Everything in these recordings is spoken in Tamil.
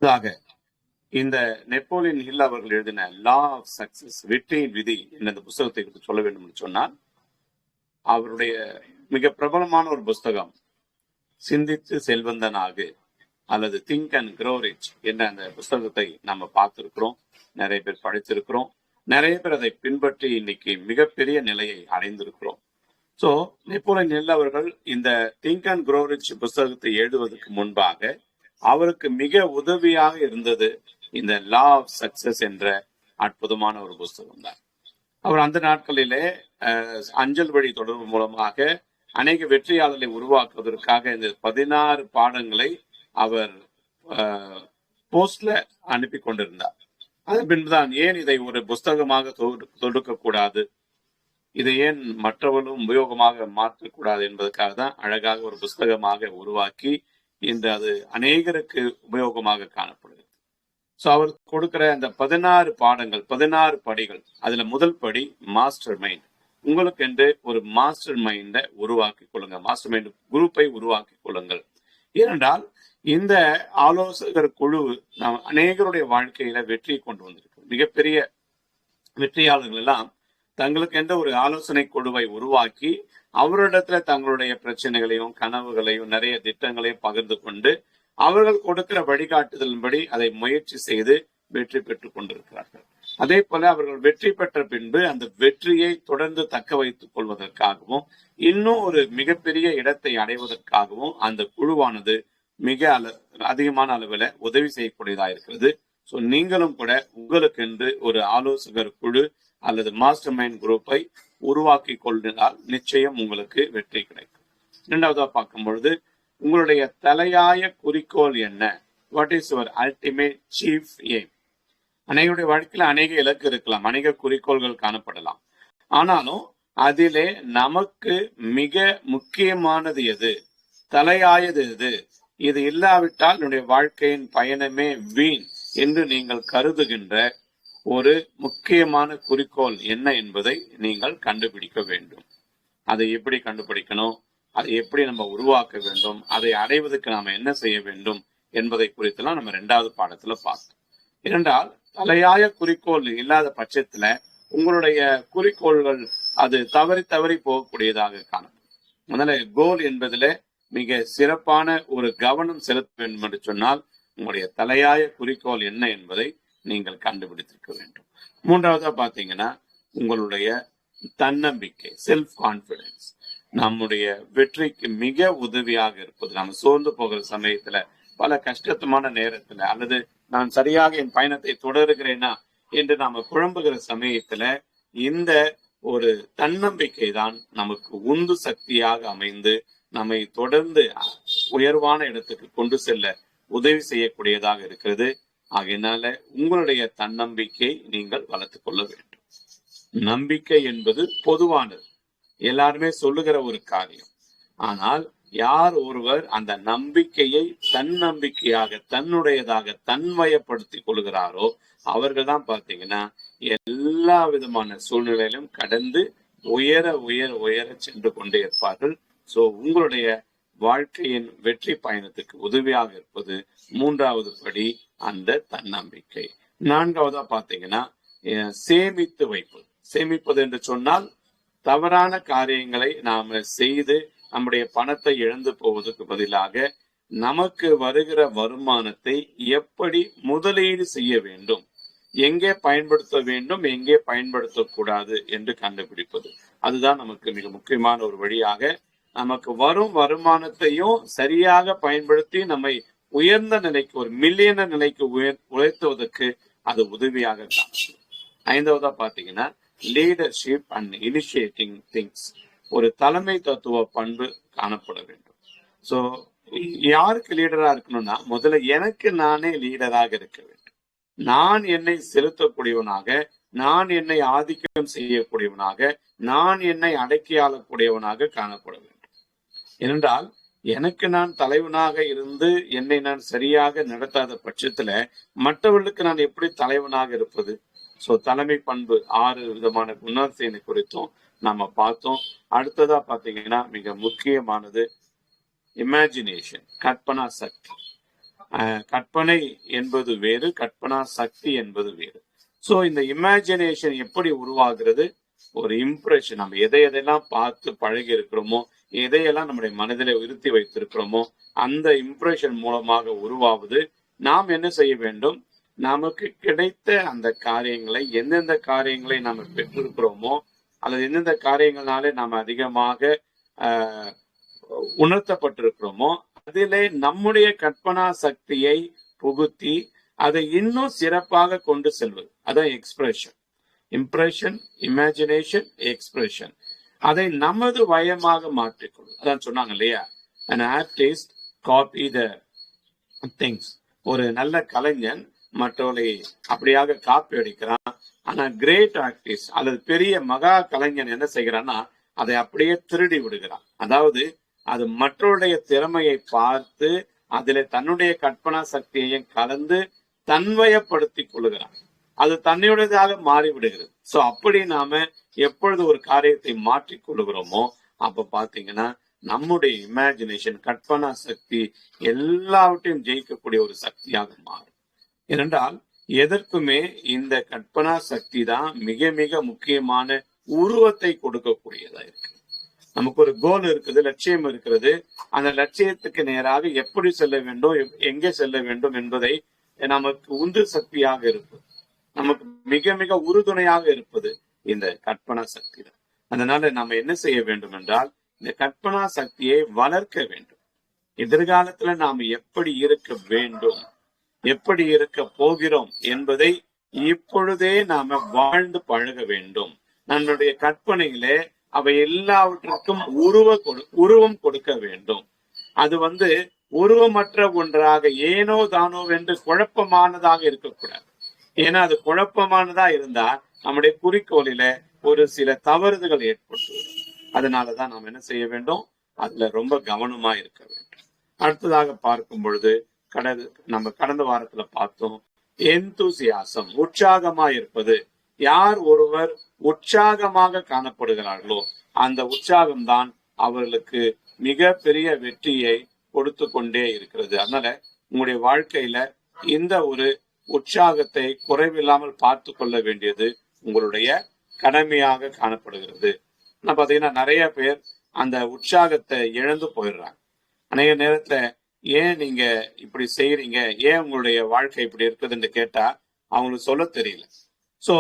ஆக இந்த நெப்போலியன் ஹில் அவர்கள் எழுதின லா ஆஃப் சக்சஸ், வெற்றியின் விதி என்ற புத்தகத்தை குறித்து சொல்ல வேண்டும் என்று சொன்னால், அவருடைய மிக பிரபலமான ஒரு புஸ்தகம் சிந்தித்து செல்வந்தனாகு அல்லது திங்க் அண்ட் க்ரோ ரிச் என்ற அந்த புஸ்தகத்தை நம்ம பார்த்திருக்கிறோம், நிறைய பேர் படித்திருக்கிறோம், நிறைய பேர் அதை பின்பற்றி இன்னைக்கு மிகப்பெரிய நிலையை அடைந்திருக்கிறோம். சோ நெப்போலியன் ஹில் அவர்கள் இந்த திங்க் அண்ட் க்ரோ ரிச் புஸ்தகத்தை எழுதுவதற்கு முன்பாக அவருக்கு மிக உதவியாக இருந்தது இந்த லா ஆஃப் சக்சஸ் என்ற அற்புதமான ஒரு புஸ்தகம் தான். அவர் அந்த நாட்களிலே அஞ்சல் வழி தொடர்பு மூலமாக அநேக வெற்றியாளர்களை உருவாக்குவதற்காக இந்த 16 பாடங்களை அவர் போஸ்ட்ல அனுப்பி கொண்டிருந்தார். அதன் பின்புதான் ஏன் இதை ஒரு புஸ்தகமாக தொடுக்க கூடாது, இதை ஏன் மற்றவர்களும் உபயோகமாக மாற்றக்கூடாது என்பதற்காக தான் அழகாக ஒரு புஸ்தகமாக உருவாக்கி இன்று அது அநேகருக்கு உபயோகமாக காணப்படுகிறது. சோ அவர் கொடுக்கிற அந்த 16 பாடங்கள், 16 படிகள், அதுல முதல் படி மாஸ்டர் மைண்ட். உங்களுக்கு என்று ஒரு மாஸ்டர் மைண்டை உருவாக்கி கொள்ளுங்க, மாஸ்டர் மைண்ட் குரூப்பை உருவாக்கி கொள்ளுங்கள். ஏனென்றால் இந்த ஆலோசகர் குழு நாம் அநேகருடைய வாழ்க்கையில வெற்றியை கொண்டு வந்திருக்கு. மிகப்பெரிய வெற்றியாளர்கள் எல்லாம் தங்களுக்கு என்ற ஒரு ஆலோசனை குழுவை உருவாக்கி அவரிடத்துல தங்களுடைய பிரச்சனைகளையும் கனவுகளையும் நிறைய திட்டங்களையும் பகிர்ந்து கொண்டு அவர்கள் கொடுக்கிற வழிகாட்டுதலின்படி அதை முயற்சி செய்து வெற்றி பெற்றுக் கொண்டிருக்கிறார்கள். அதே போல அவர்கள் வெற்றி பெற்ற பின்பு அந்த வெற்றியை தொடர்ந்து தக்க வைத்துக் கொள்வதற்காகவும் இன்னும் ஒரு மிகப்பெரிய இடத்தை அடைவதற்காகவும் அந்த குழுவானது மிக அதிகமான அளவில் உதவி செய்யக்கூடியதா இருக்கிறது. சோ நீங்களும் கூட உங்களுக்கென்று ஒரு ஆலோசகர் குழு அல்லது மாஸ்டர் மைண்ட் குரூப்பை உருவாக்கி கொள்ளினால் நிச்சயம் உங்களுக்கு வெற்றி கிடைக்கும். இரண்டாவதா பார்க்கும் பொழுது உங்களுடைய தலையாய குறிக்கோள் என்ன? What is your ultimate chief aim? அநேகருடைய வாழ்க்கையில அநேக இலக்கு இருக்கலாம், அநேக குறிக்கோள்கள் காணப்படலாம். ஆனாலும் அதிலே நமக்கு மிக முக்கியமானது எது, தலையாயது எது, இது இல்லாவிட்டால் என்னுடைய வாழ்க்கையின் பயணமே வீண் என்று நீங்கள் கருதுகின்ற ஒரு முக்கியமான குறிக்கோள் என்ன என்பதை நீங்கள் கண்டுபிடிக்க வேண்டும். அதை எப்படி கண்டுபிடிக்கணும், அதை எப்படி நம்ம உருவாக்க வேண்டும், அதை அடைவதற்கு நாம என்ன செய்ய வேண்டும் என்பதை குறித்தெல்லாம் நம்ம 2வது பாடத்துல பார்த்தோம். ஏனென்றால் தலையாய குறிக்கோள் இல்லாத பட்சத்துல உங்களுடைய குறிக்கோள்கள் அது தவறி போகக்கூடியதாக காணப்படும். முதல்ல கோல் என்பதுல மிக சிறப்பான ஒரு கவனம் செலுத்த வேண்டும் என்று சொன்னால் உங்களுடைய தலையாய குறிக்கோள் என்ன என்பதை நீங்கள் கண்டுபிடித்திருக்க வேண்டும். 3வதா பாத்தீங்கன்னா உங்களுடைய தன்னம்பிக்கை, செல்ஃப் கான்பிடன்ஸ், நம்முடைய வெற்றிக்கு மிக உதவியாக இருப்பது. நம்ம சோர்ந்து போகிற சமயத்துல, பல கஷ்டமான நேரத்துல, அல்லது நான் சரியாக என் பயணத்தை தொடருகிறேனா என்று நாம குழம்புகிற சமயத்துல இந்த ஒரு தன்னம்பிக்கை தான் நமக்கு உந்து சக்தியாக அமைந்து நம்மை தொடர்ந்து உயர்வான இடத்துக்கு கொண்டு செல்ல உதவி செய்யக்கூடியதாக இருக்கிறது. ஆகையினால உங்களுடைய தன்னம்பிக்கை நீங்கள் வளர்த்துக் கொள்ள வேண்டும். நம்பிக்கை என்பது பொதுவானது, எல்லாருமே சொல்லுகிற ஒரு காரியம். ஆனால் யார் ஒருவர் அந்த நம்பிக்கையை தன்னம்பிக்கையாக, தன்னுடையதாக, தன்வயப்படுத்திக் கொள்கிறாரோ அவர்கள் தான் பாத்தீங்கன்னா எல்லா விதமான சூழ்நிலையிலும் கடந்து உயர உயர உயர சென்று கொண்டே இருப்பார்கள். சோ உங்களுடைய வாழ்க்கையின் வெற்றி பயணத்துக்கு உதவியாக இருப்பது 3வது படி, அந்த தன்னம்பிக்கை. 4வதா பாத்தீங்கன்னா சேமித்து வைப்பது. சேமிப்பது என்று சொன்னால் தவறான காரியங்களை நாம செய்து நம்முடைய பணத்தை இழந்து போவதற்கு பதிலாக நமக்கு வருகிற வருமானத்தை எப்படி முதலீடு செய்ய வேண்டும், எங்கே பயன்படுத்த வேண்டும், எங்கே பயன்படுத்தக்கூடாது என்று கண்டுபிடிப்பது. அதுதான் நமக்கு மிக முக்கியமான ஒரு வழியாக நமக்கு வரும் வருமானத்தையும் சரியாக பயன்படுத்தி நம்மை உயர்ந்த நிலைக்கு, ஒரு மில்லியனர் நிலைக்கு உயர்த்துவதற்கு அது உதவியாக காணும். 5வதா பாத்தீங்கன்னா லீடர்ஷிப் அண்ட் இனிஷியேட்டிங் திங்ஸ். ஒரு தலைமை தத்துவ பண்பு காணப்பட வேண்டும். சோ யாருக்கு லீடரா இருக்கணும்னா முதல்ல எனக்கு நானே லீடராக இருக்க வேண்டும். நான் என்னை செலுத்தக்கூடியவனாக, நான் என்னை ஆதிக்கம் செய்யக்கூடியவனாக, நான் என்னை அடக்கி ஆளக்கூடியவனாக காணப்பட வேண்டும். ஏனென்றால் எனக்கு நான் தலைவனாக இருந்து என்னை நான் சரியாக நடத்தாத பட்சத்துல மற்றவர்களுக்கு நான் எப்படி தலைவனாக இருப்பது? சோ தலைமை பண்பு 6 விதமான குணாதிசயங்களை குறித்தும் நாம பார்த்தோம். அடுத்ததா பாத்தீங்கன்னா மிக முக்கியமானது இமேஜினேஷன், கற்பனா சக்தி. கற்பனை என்பது வேறு, கற்பனா சக்தி என்பது வேறு. சோ இந்த இமேஜினேஷன் எப்படி உருவாகிறது? ஒரு இம்ப்ரெஷன், நம்ம எதையெல்லாம் பார்த்து பழகி இருக்கிறோமோ, எதையெல்லாம் நம்முடைய மனதிலே இருத்தி வைத்திருக்கிறோமோ, அந்த இம்ப்ரெஷன் மூலமாக உருவாவது. நாம் என்ன செய்ய வேண்டும்? நமக்கு கிடைத்த அந்த காரியங்களை, எந்தெந்த காரியங்களை நாம் பெற்றிருக்கிறோமோ அல்லது எந்தெந்த காரியங்களாலே நாம் அதிகமாக உணர்த்தப்பட்டிருக்கிறோமோ, அதிலே நம்முடைய கற்பனா சக்தியை புகுத்தி அதை இன்னும் சிறப்பாக கொண்டு செல்வது. அதான் எக்ஸ்பிரஷன். Impression, imagination, expression. அதை நமது வயமாக மாற்றிக்கொள்வது. அதான் சொன்னாங்க இல்லையா, an artist copy the things. ஒரு நல்ல கலைஞன் மற்றவர்களை அப்படியாக காப்பி அடிக்கிறான். ஆனா கிரேட் ஆர்டிஸ்ட் அல்லது பெரிய மகா கலைஞன் என்ன செய்கிறான்னா, அதை அப்படியே திருடி விடுகிறான். அதாவது அது மற்றவருடைய திறமையை பார்த்து அதிலே தன்னுடைய கற்பனா சக்தியையும் கலந்து தன்வயப்படுத்திக் கொள்ளுகிறான். அது தன்னுடையதாக மாறிவிடுகிறது. சோ அப்படி நாம எப்பொழுது ஒரு காரியத்தை மாற்றிக் கொள்ளுகிறோமோ, அப்ப பாத்தீங்கன்னா நம்முடைய இமேஜினேஷன், கற்பனா சக்தி எல்லாவற்றையும் ஜெயிக்கக்கூடிய ஒரு சக்தியாக மாறும். ஏனென்றால் எதற்குமே இந்த கற்பனா சக்தி தான் மிக மிக முக்கியமான உருவத்தை கொடுக்கக்கூடியதா இருக்கு. நமக்கு ஒரு கோல் இருக்குது, லட்சியம் இருக்கிறது. அந்த லட்சியத்துக்கு நேராக எப்படி செல்ல வேண்டும், எங்கே செல்ல வேண்டும் என்பதை நமக்கு உந்து சக்தியாக இருப்பது, நமக்கு மிக மிக உறுதுணையாக இருப்பது இந்த கற்பனா சக்தி தான். அதனால நம்ம என்ன செய்ய வேண்டும் என்றால், இந்த கற்பனா சக்தியை வளர்க்க வேண்டும். எதிர்காலத்துல நாம் எப்படி இருக்க வேண்டும், எப்படி இருக்க போகிறோம் என்பதை இப்பொழுதே நாம வாழ்ந்து பழக வேண்டும். நம்மளுடைய கற்பனையிலே அவை எல்லாவற்றிற்கும் உருவம் கொடுக்க வேண்டும். அது உருவமற்ற ஒன்றாக ஏனோ தானோ என்று குழப்பமானதாக இருக்கக்கூடாது. ஏன்னா அது குழப்பமானதா இருந்தா நம்முடைய குறிக்கோளில ஒரு சில தவறுகள் ஏற்பட்டுவிடும். அதனாலதான் நாம் என்ன செய்ய வேண்டும்? அதுல ரொம்ப கவனமா இருக்க வேண்டும். அடுத்ததாக பார்க்கும் பொழுது நம்ம கடந்த வாரத்துல பார்த்தோம், எந்தூசியாசம், உற்சாகமா இருப்பது. யார் ஒருவர் உற்சாகமாக காணப்படுகிறார்களோ அந்த உற்சாகம்தான் அவர்களுக்கு மிக பெரிய வெற்றியை கொடுத்து கொண்டே இருக்கிறது. அதனால உங்களுடைய வாழ்க்கையில இந்த ஒரு உற்சாகத்தை குறைவில்லாமல் பார்த்து கொள்ள வேண்டியது உங்களுடைய கடமையாக காணப்படுகிறது. ஆனா பாத்தீங்கன்னா நிறைய பேர் அந்த உற்சாகத்தை இழந்து போயிடுறாங்க. அநேக நேரத்துல ஏன் நீங்க இப்படி செய்யறீங்க, ஏன் உங்களுடைய வாழ்க்கை இப்படி இருக்குதுன்னு கேட்டா அவங்களுக்கு சொல்ல தெரியல. சோ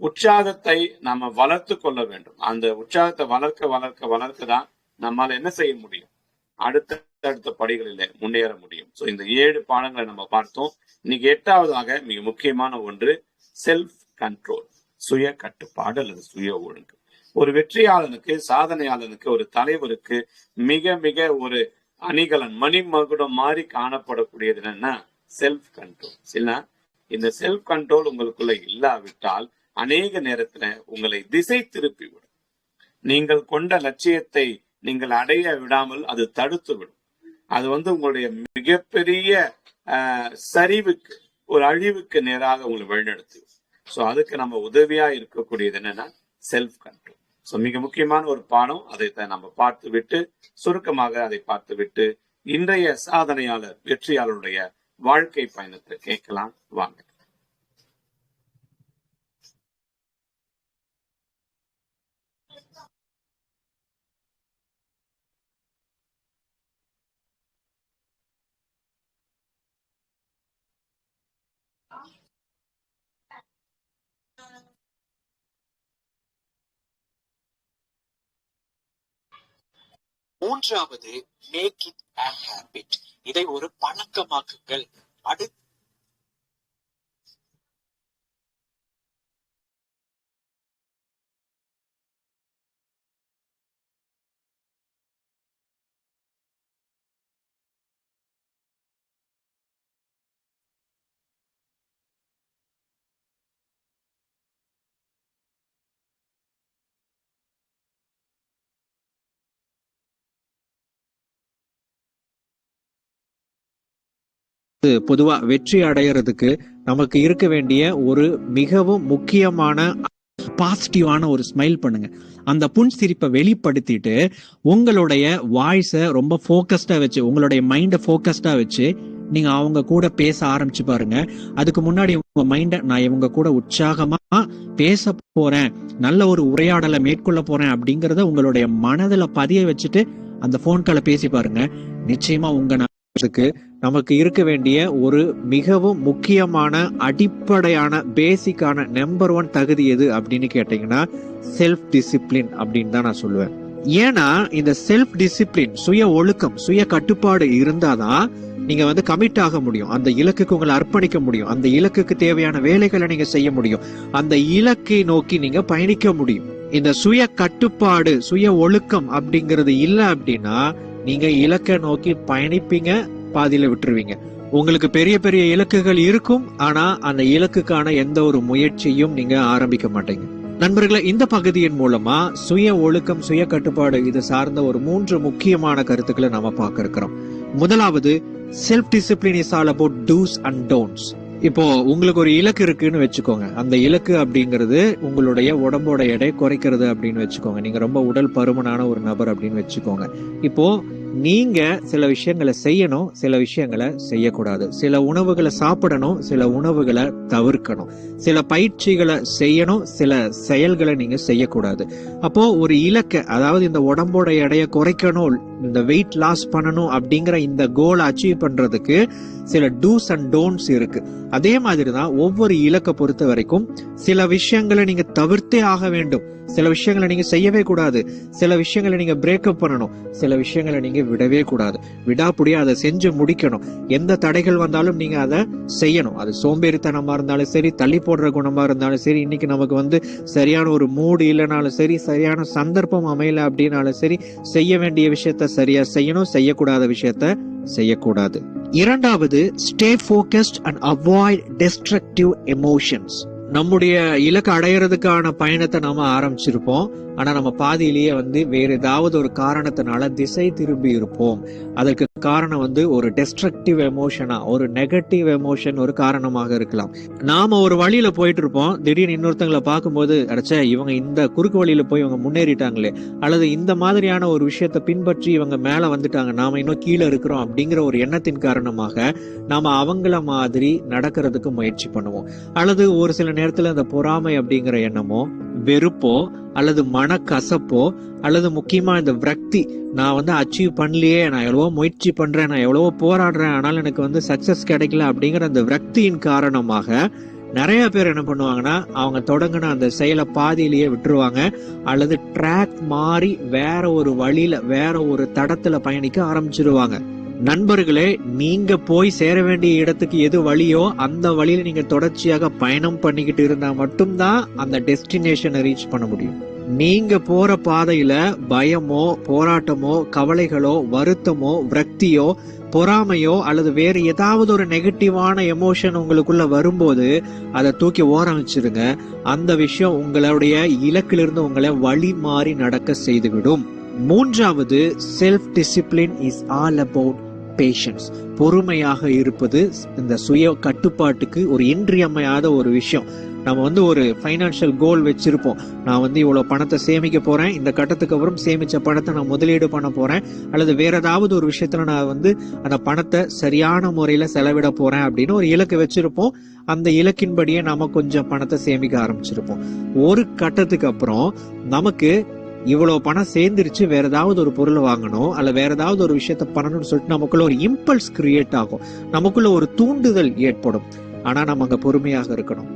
உற்சாகத்தை நாம வளர்த்து கொள்ள வேண்டும். அந்த உற்சாகத்தை வளர்க்க வளர்க்க வளர்க்கதான் நம்மால என்ன செய்ய முடியும், அடுத்த படிகளில முன்னேற முடியும். சோ இந்த 7 பாடங்களை நம்ம பார்த்தோம். இன்னைக்கு 8வதாக மிக முக்கியமான ஒன்று செல்ஃப் கண்ட்ரோல், சுய கட்டுப்பாடு அல்லது சுய ஒழுங்கு. ஒரு வெற்றியாளனுக்கு, சாதனையாளனுக்கு, ஒரு தலைவருக்கு மிக மிக ஒரு அணிகலன், மணிமகுடம் மாதிரி காணப்படக்கூடியது என்னன்னா செல்ஃப் கண்ட்ரோல். இல்லைன்னா இந்த செல்ஃப் கண்ட்ரோல் உங்களுக்குள்ள இல்லாவிட்டால் அநேக நேரத்துல உங்களை திசை திருப்பி விடும். நீங்கள் கொண்ட லட்சியத்தை நீங்கள் அடைய விடாமல் அது தடுத்து விடும். அது உங்களுடைய மிகப்பெரிய சரிவுக்கு, ஒரு அழிவுக்கு நேராக உங்களை வழிநடத்தி. சோ அதுக்கு நம்ம உதவியா இருக்கக்கூடியது என்னன்னா செல்ஃப் கண்ட்ரோல். சோ மிக முக்கியமான ஒரு பாடம். அதைத்தான் நம்ம பார்த்து விட்டு, சுருக்கமாக அதை பார்த்து விட்டு இன்றைய சாதனையாளர், வெற்றியாளருடைய வாழ்க்கை பயணத்தை கேட்கலாம் வாங்க. மூன்றாவது, மேக் இட் a habit. இதை ஒரு பழக்கமாக்குங்கள். பொதுவா வெற்றி அடையறதுக்கு நமக்கு இருக்க வேண்டிய ஒரு மிகவும் முக்கியமான பாசிட்டிவான ஒரு ஸ்மைல் பண்ணுங்க. அந்த புன்சிரிப்பை வெளிப்படுத்திட்டு உங்களுடைய வாய்ஸை ரொம்ப ஃபோக்கஸ்டா வச்சு, உங்களுடைய மைண்டை ஃபோக்கஸ்டா வச்சு நீங்க அவங்க கூட பேச ஆரம்பிச்சு பாருங்க. அதுக்கு முன்னாடி உங்க மைண்ட நான் இவங்க கூட உற்சாகமா பேச போறேன், நல்ல ஒரு உரையாடலை மேற்கொள்ள போறேன் அப்படிங்கறத உங்களுடைய மனதுல பதிய வச்சுட்டு அந்த போன் காலை பேசி பாருங்க. நிச்சயமா உங்க நமக்கு இருக்க வேண்டிய ஒரு மிகவும் முக்கியமான அடிப்படையான பேசிக்கான நம்பர் 1 தகுதி எது அப்படின்னு கேட்டீங்கன்னா செல்ஃப் டிசிப்ளின் அப்படின்னு தான் நான் சொல்லுவேன். ஏன்னா இந்த செல்ஃப் டிசிப்ளின், சுய ஒழுக்கம், சுய கட்டுப்பாடு இருந்தாதான் நீங்க கமிட் ஆக முடியும், அந்த இலக்குக்கு உங்களை அர்ப்பணிக்க முடியும், அந்த இலக்குக்கு தேவையான வேலைகளை நீங்க செய்ய முடியும், அந்த இலக்கை நோக்கி நீங்க பயணிக்க முடியும். இந்த சுய கட்டுப்பாடு, சுய ஒழுக்கம் அப்படிங்கிறது இல்ல அப்படின்னா நீங்க இலக்கை நோக்கி பயணிப்பீங்க, பாதியில விட்டுருவீங்க. உங்களுக்கு பெரிய பெரிய இலக்குகள் இருக்கும், ஆனா அந்த இலக்குக்கான எந்த ஒரு முயற்சியும் நீங்க ஆரம்பிக்க மாட்டீங்க. நண்பர்களே, இந்த பகுதியின் மூலமா சுய ஒழுக்கம், சுய கட்டுப்பாடு இது சார்ந்த ஒரு 3 முக்கியமான கருத்துக்களை நாம பார்க்க இருக்கிறோம். முதலாவது, self discipline is all about dos and don'ts. இப்போ உங்களுக்கு ஒரு இலக்கு இருக்குன்னு வச்சுக்கோங்க. அந்த இலக்கு அப்படிங்கிறது உங்களுடைய உடம்போட எடை குறைக்கிறது அப்படின்னு வச்சுக்கோங்க. நீங்க ரொம்ப உடல் பருமனான ஒரு நபர் அப்படின்னு வச்சுக்கோங்க. இப்போ நீங்க சில விஷயங்களை செய்யணும், சில விஷயங்களை செய்யக்கூடாது. சில உணவுகளை சாப்பிடணும், சில உணவுகளை தவிர்க்கணும். சில பயிற்சிகளை செய்யணும், சில செயல்களை நீங்க செய்யக்கூடாது. அப்போ ஒரு இலக்கை, அதாவது இந்த உடம்போட எடையை குறைக்கணும், இந்த வெயிட் லாஸ் பண்ணணும் அப்படிங்கிற இந்த கோலை அச்சீவ் பண்றதுக்கு சில டூஸ் அண்ட் டோன்ட்ஸ் இருக்கு. அதே மாதிரிதான் ஒவ்வொரு இலக்கை பொறுத்த வரைக்கும் சில விஷயங்களை நீங்க தவிர்த்தே ஆக வேண்டும், சில விஷயங்களை நீங்க செய்யவே கூடாது, சில விஷயங்களை நீங்க பிரேக்கப் பண்ணணும், சில விஷயங்களை நீங்க விடவே கூடாது. விடாப்புடியா அதை செஞ்சு முடிக்கணும். எந்த தடைகள் வந்தாலும் நீங்க அதை செய்யணும். அது சோம்பேறித்தனமா இருந்தாலும் சரி, தள்ளி போடுற குணமா இருந்தாலும் சரி, இன்னைக்கு நமக்கு சரியான ஒரு மூடு இல்லைனாலும் சரி, சரியான சந்தர்ப்பம் அமையல அப்படின்னாலும் சரி, செய்ய வேண்டிய விஷயத்த சரியா செய்யணும், செய்யக்கூடாத விஷயத்த செய்யக்கூடாது. இரண்டாவது, stay focused and avoid destructive emotions. நம்முடைய இலக்கு அடையிறதுக்கான பயணத்தை நாம ஆரம்பிச்சிருப்போம், ஆனா நம்ம பாதியிலேயே வேற ஏதாவது ஒரு காரணத்தினால திசை திரும்பி இருப்போம். அதற்கு காரணம் ஒரு டெஸ்ட்ரக்டிவ் எமோஷனா, ஒரு நெகட்டிவ் எமோஷன் ஒரு காரணமாக இருக்கலாம். நாம ஒரு வழியில போயிட்டு இருப்போம், திடீர்னு இன்னொருத்தங்களை பார்க்கும்போது அடைச்சா இவங்க இந்த குறுக்கு வழியில போய் இவங்க முன்னேறிட்டாங்களே, அல்லது இந்த மாதிரியான ஒரு விஷயத்தை பின்பற்றி இவங்க மேல வந்துட்டாங்க, நாம இன்னும் கீழே இருக்கிறோம் அப்படிங்கிற ஒரு எண்ணத்தின் காரணமாக நாம அவங்கள மாதிரி நடக்கிறதுக்கு முயற்சி பண்ணுவோம். அல்லது ஒரு சில நேரத்துல அந்த பொறாமை அப்படிங்கிற எண்ணமோ, வெறுப்போ, அல்லது மனக்கசப்போ, அல்லது முக்கியமா இந்த விரக்தி, நான் அச்சீவ் பண்ணலையே, நான் எவ்வளவோ முயற்சி பண்றேன், நான் எவ்வளவோ போராடுறேன், ஆனாலும் எனக்கு சக்சஸ் கிடைக்கல அப்படிங்கிற அந்த விரக்தியின் காரணமாக நிறைய பேர் என்ன பண்ணுவாங்கன்னா, அவங்க தொடங்கின அந்த செயலை பாதியிலேயே விட்டுருவாங்க, அல்லது ட்ராக் மாறி வேற ஒரு வழியில, வேற ஒரு தடத்துல பயணிக்க ஆரம்பிச்சிருவாங்க. நண்பர்களே, நீங்க போய் சேர வேண்டிய இடத்துக்கு எது வழியோ அந்த வழியில நீங்க தொடர்ச்சியாக பயணம் பண்ணிக்கிட்டு இருந்தா மட்டும்தான் அந்த டெஸ்டினேஷனை ரீச் பண்ண முடியும். நீங்க போற பாதையில பயமோ, போராட்டமோ, கவலைகளோ, வருத்தமோ, விரக்தியோ, பொறாமையோ அல்லது வேற ஏதாவது ஒரு நெகட்டிவான எமோஷன் உங்களுக்குள்ள வரும்போது அதை தூக்கி ஓரம் வச்சிருங்க. அந்த விஷயம் உங்களுடைய இலக்கிலிருந்து உங்களை வழி மாறி நடக்க செய்துவிடும். மூன்றாவது, self discipline is all about patience. பொறுமையாக இருப்பது இந்த சுய கட்டுப்பாட்டுக்கு ஒரு இன்றியமையாத ஒரு விஷயம். நம்ம ஒரு ஃபைனான்சியல் கோல் வச்சிருப்போம், நான் இவ்வளவு பணத்தை சேமிக்க போறேன், இந்த கட்டத்துக்கு அப்புறம் சேமிச்ச பணத்தை நான் முதலீடு பண்ண போறேன், அல்லது வேற ஏதாவது ஒரு விஷயத்துல நான் அந்த பணத்தை சரியான முறையில செலவிட போறேன் அப்படின்னு ஒரு இலக்கு வச்சிருப்போம். அந்த இலக்கின்படியே நாம கொஞ்சம் பணத்தை சேமிக்க ஆரம்பிச்சிருப்போம். ஒரு கட்டத்துக்கு அப்புறம் நமக்கு இவ்வளவு பணம் சேர்ந்துருச்சு, வேற ஏதாவது ஒரு பொருளை வாங்கணும், அல்ல வேற ஏதாவது ஒரு விஷயத்த பண்ணணும்னு சொல்லிட்டு நமக்குள்ள ஒரு இம்பல்ஸ் கிரியேட் ஆகும், நமக்குள்ள ஒரு தூண்டுதல் ஏற்படும். ஆனா நம்ம அங்க பொறுமையாக இருக்கணும்.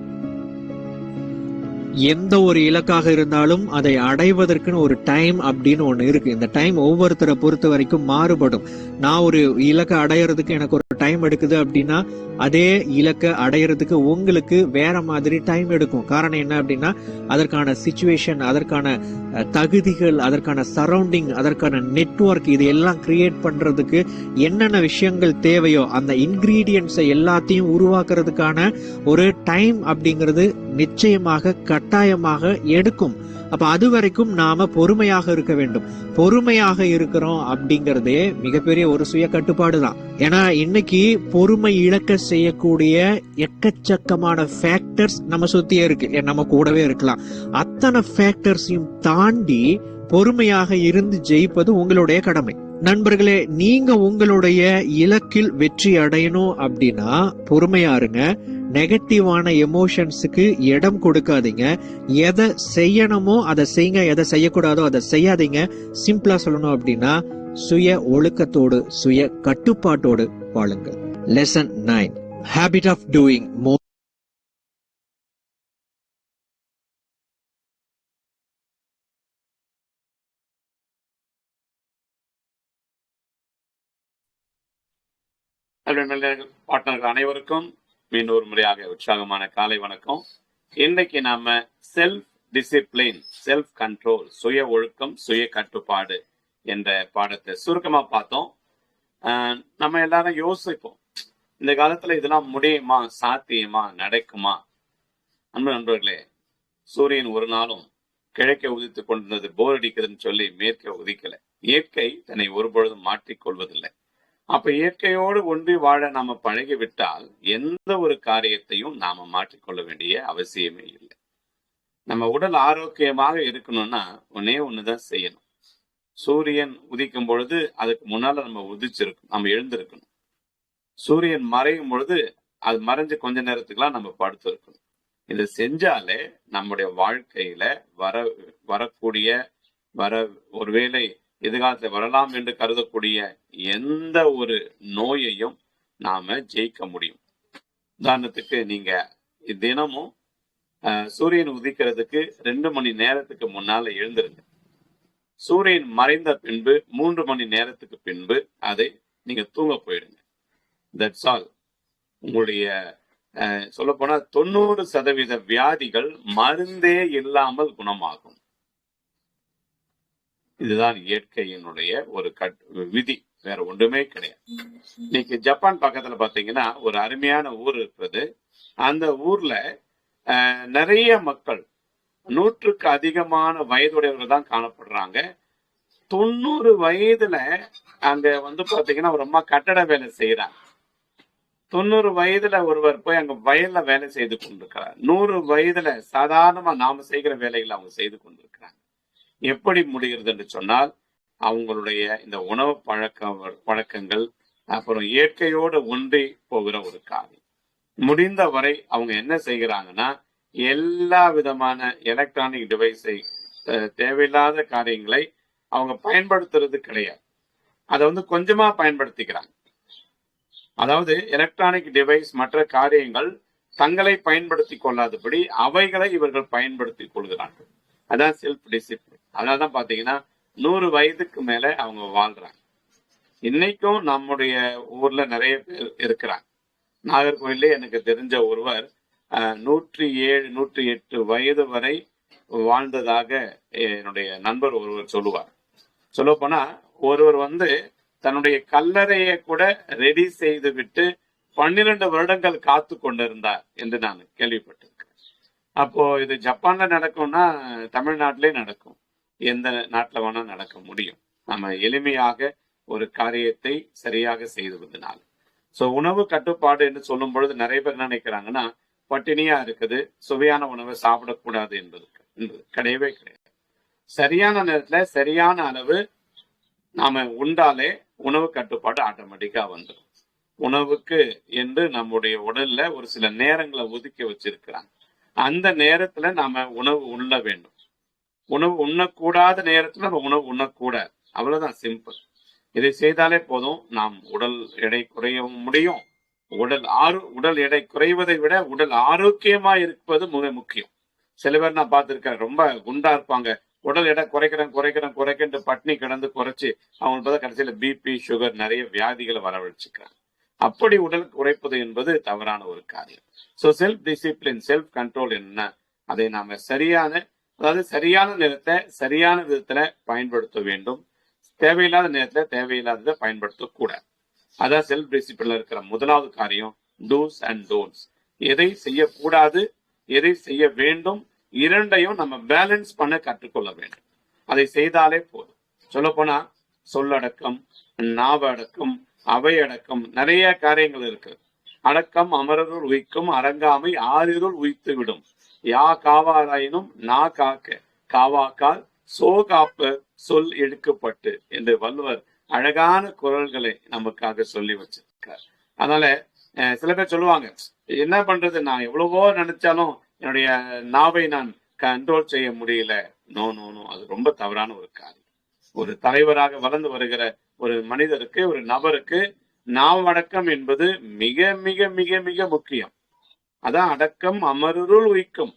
எந்த ஒரு இலக்காக இருந்தாலும் அதை அடைவதற்குன்னு ஒரு டைம் அப்படின்னு ஒண்ணு இருக்கு. இந்த டைம் ஒவ்வொருத்தரை பொறுத்த வரைக்கும் மாறுபடும். நான் ஒரு இலக்கை அடையறதுக்கு எனக்கு ஒரு டைம் எடுக்குது அப்படின்னா, அதே இலக்கை அடையறதுக்கு உங்களுக்கு வேற மாதிரி டைம் எடுக்கும். காரணம் என்ன அப்படின்னா, அதற்கான சிச்சுவேஷன், அதற்கான தகுதிகள், அதற்கான சரௌண்டிங், அதற்கான நெட்வொர்க், இது எல்லாம் கிரியேட் பண்றதுக்கு என்னென்ன விஷயங்கள் தேவையோ அந்த இன்கிரீடியன்ஸை எல்லாத்தையும் உருவாக்குறதுக்கான ஒரு டைம் அப்படிங்கிறது நிச்சயமாக கட்டாயமாக எடுக்கும். அப்ப அது வரைக்கும் நாம பொறுமையாக இருக்க வேண்டும். பொறுமையாக இருக்கிறோம் அப்படிங்கறதே மிகப்பெரிய ஒரு சுய கட்டுப்பாடு தான். ஏன்னா இன்னைக்கு பொறுமை இழக்க செய்யக்கூடிய எக்கச்சக்கமான ஃபேக்டர்ஸ் நம்ம சுத்தியே இருக்கு, நம்ம கூடவே இருக்கலாம். அத்தனை ஃபேக்டர்ஸையும் தாண்டி பொறுமையாக இருந்து ஜெயிப்பது உங்களுடைய கடமை. நண்பர்களே, நீங்க உங்களுடைய இலக்கில் வெற்றி அடையணும் அப்படின்னா பொறுமையா இருங்க. நெகட்டிவான எமோஷன்ஸுக்கு இடம் கொடுக்காதீங்க. எதை செய்யணுமோ அதை செய்யுங்க, எதை செய்யக்கூடாதோ அதை செய்யாதீங்க. சிம்பிளா சொல்லணும் அப்படின்னா சுய ஒழுக்கத்தோடு சுய கட்டுப்பாட்டோடு வாழுங்க. Lesson 9, habit of doing more. பார்ட்னர்கள் அனைவருக்கும் மீண்டும் ஒரு முறையாக உற்சாகமான காலை வணக்கம். இன்னைக்கு நாம செல்ஃப் டிசிப்ளின், செல்ஃப் கண்ட்ரோல், சுய ஒழுக்கம், சுய கட்டுப்பாடு என்ற பாடத்தை சுருக்கமா பார்த்தோம். நம்ம எல்லாரும் யோசிப்போம், இந்த காலத்துல இதெல்லாம் முடியுமா, சாத்தியமா, நடக்குமா? அன்பு நண்பர்களே, சூரியன் ஒரு நாளும் கிழக்கே உதித்து கொண்டிருந்தது போர் அடிக்குதுன்னு சொல்லி மேற்கே உதிக்கல. இயற்கை தன்னை ஒருபொழுதும் மாற்றிக்கொள்வதில்லை. அப்ப இயற்கையோடு ஒன்றி வாழ நாம பழகிவிட்டால் எந்த ஒரு காரியத்தையும் நாம மாற்றிக்கொள்ள வேண்டிய அவசியமே இல்லை. நம்ம உடல் ஆரோக்கியமாக இருக்கணும்னா ஒன்னே ஒண்ணுதான் செய்யணும். சூரியன் உதிக்கும் பொழுது அதுக்கு முன்னால நம்ம உதிச்சிருக்கணும், நம்ம எழுந்திருக்கணும். சூரியன் மறையும் பொழுது அது மறைஞ்சு கொஞ்ச நேரத்துக்குலாம் நம்ம படுத்து இருக்கணும். இதை செஞ்சாலே நம்முடைய வாழ்க்கையில வரக்கூடிய ஒருவேளை எதிர்காலத்தில் வரலாம் என்று கருதக்கூடிய எந்த ஒரு நோயையும் நாம ஜெயிக்க முடியும். உதாரணத்துக்கு நீங்க தினமும் சூரியன் உதிக்கிறதுக்கு 2 மணி நேரத்துக்கு முன்னால எழுந்திருங்க. சூரியன் மறைந்த பின்பு 3 மணி நேரத்துக்கு பின்பு அதை நீங்க தூங்க போயிடுங்க. That's all. உங்களுடைய சொல்ல போனா 90% வியாதிகள் மருந்தே இல்லாமல் குணமாகும். இதுதான் இயற்கையினுடைய ஒரு விதி, வேற ஒன்றுமே கிடையாது. இன்னைக்கு ஜப்பான் பக்கத்துல பாத்தீங்கன்னா ஒரு அருமையான ஊர் இருக்குது. அந்த ஊர்ல நிறைய மக்கள், 100க்கு அதிகமான வயதுடையவர்கள் தான் காணப்படுறாங்க. 90 வயதுல அங்க பாத்தீங்கன்னா ஒரு அம்மா கட்டட வேலை செய்யறாங்க. 90 வயதுல ஒருவர் போய் அங்க வயல்ல வேலை செய்து கொண்டிருக்கிறார். 100 வயதுல சாதாரணமா நாம செய்கிற வேலைகளை அவங்க செய்து கொண்டிருக்கிறாங்க. எப்படி முடிகிறது என்று சொன்னால், அவங்களுடைய இந்த உணவு பழக்கங்கள், அப்புறம் இயற்கையோடு ஒன்றி போகிற ஒரு காரியம். முடிந்த வரை அவங்க என்ன செய்கிறாங்கன்னா, எல்லா விதமான எலக்ட்ரானிக் டிவைஸை, தேவையில்லாத காரியங்களை அவங்க பயன்படுத்துறது கிடையாது. அதை கொஞ்சமா பயன்படுத்திக்கிறாங்க. அதாவது எலக்ட்ரானிக் டிவைஸ், மற்ற காரியங்கள் தங்களை பயன்படுத்தி கொள்ளாதபடி அவைகளை இவர்கள் பயன்படுத்தி கொள்கிறார்கள். அதான் செல்ஃப் டிசிப்ளின். அதனாலதான் பாத்தீங்கன்னா 100 வயதுக்கு மேல அவங்க வாழ்றாங்க. இன்னைக்கும் நம்முடைய ஊர்ல நிறைய பேர் இருக்கிறாங்க. நாகர்கோவிலே எனக்கு தெரிஞ்ச ஒருவர் 107, 108 வயது வரை வாழ்ந்ததாக என்னுடைய நண்பர் ஒருவர் சொல்லுவார். சொல்ல போனா ஒருவர் தன்னுடைய கல்லறையை கூட ரெடி செய்து விட்டு 12 வருடங்கள் காத்து கொண்டிருந்தார் என்று நான் கேள்விப்பட்டிருக்கேன். அப்போ இது ஜப்பான்ல நடக்கும்னா தமிழ்நாட்டிலே நடக்கும். எந்த நாட்டுல வேணா நடக்க முடியும், நம்ம எளிமையாக ஒரு காரியத்தை சரியாக செய்துவதனால. சோ உணவு கட்டுப்பாடு என்று சொல்லும் பொழுது நிறைய பேர் என்ன நினைக்கிறாங்கன்னா, பட்டினியா இருக்குது, சுவையான உணவை சாப்பிடக்கூடாது என்பது கிடையவே கிடையாது. சரியான நேரத்துல சரியான அளவு நாம உண்டாலே உணவு கட்டுப்பாடு ஆட்டோமேட்டிக்கா வந்துடும். உணவுக்கு என்று நம்முடைய உடல்ல ஒரு சில நேரங்களை ஒதுக்கி வச்சிருக்கிறாங்க. அந்த நேரத்துல நாம உணவு உண்ண வேண்டும். உணவு உண்ணக்கூடாத நேரத்துல நம்ம உணவு உண்ணக்கூடாது. அவ்வளவுதான், சிம்பிள். இதை செய்தாலே போதும், நாம் உடல் எடை குறையவும் முடியும். உடல் எடை குறைவதை விட உடல் ஆரோக்கியமா இருப்பது மிக முக்கியம். சில பேர் நான் பார்த்திருக்கேன், ரொம்ப குண்டா இருப்பாங்க, உடல் எடை குறைக்கிறேன் பட்னி கிடந்து குறைச்சு அவங்களுக்கு கடைசியில பிபி, சுகர், நிறைய வியாதிகளை வரவழைச்சுக்கிறாங்க. அப்படி உடல் குறைப்பது என்பது தவறான ஒரு காரியம். So self discipline, self control என்ன, அதை நாம சரியான நேரத்தை சரியான விதத்துல பயன்படுத்த வேண்டும். தேவையில்லாத நேரத்துல தேவையில்லாததை பயன்படுத்தக்கூடாது. அதான் செல்ஃப் டிசிப்ளின்ல இருக்கிற முதலாவது காரியம், டூஸ் அண்ட் டோன்ட்ஸ். எதை செய்யக்கூடாது, எதை செய்ய வேண்டும், இரண்டையும் நம்ம பேலன்ஸ் பண்ண கற்றுக்கொள்ள வேண்டும். அதை செய்தாலே போதும். சொல்ல போனா சொல்லடக்கம், நாவ அடக்கம், அவை அடக்கம், நிறைய காரியங்கள் இருக்கு. அடக்கம் அமரருள் உய்க்கும், அரங்காமை ஆறிருள் உய்த்து விடும். யா காவாராயினும் நா காக்க, காவாக்கால் சோ காப்ப சொல் எடுக்கப்பட்டு என்று வள்ளுவர் அழகான குரல்களை நமக்காக சொல்லி வச்சிருக்கார். அதனால சில பேர் சொல்லுவாங்க, என்ன பண்றது, நான் எவ்வளவோ நினைச்சாலும் என்னுடைய நாவை நான் கண்ட்ரோல் செய்ய முடியல. நோ நோ நோ, அது ரொம்ப தவறான ஒரு காரியம். ஒரு தலைவராக வளர்ந்து வருகிற ஒரு மனிதருக்கு, ஒரு நபருக்கு நாவடக்கம் என்பது மிக மிக மிக மிக முக்கியம். அதான் அடக்கம் அமருருள் உய்க்கும்,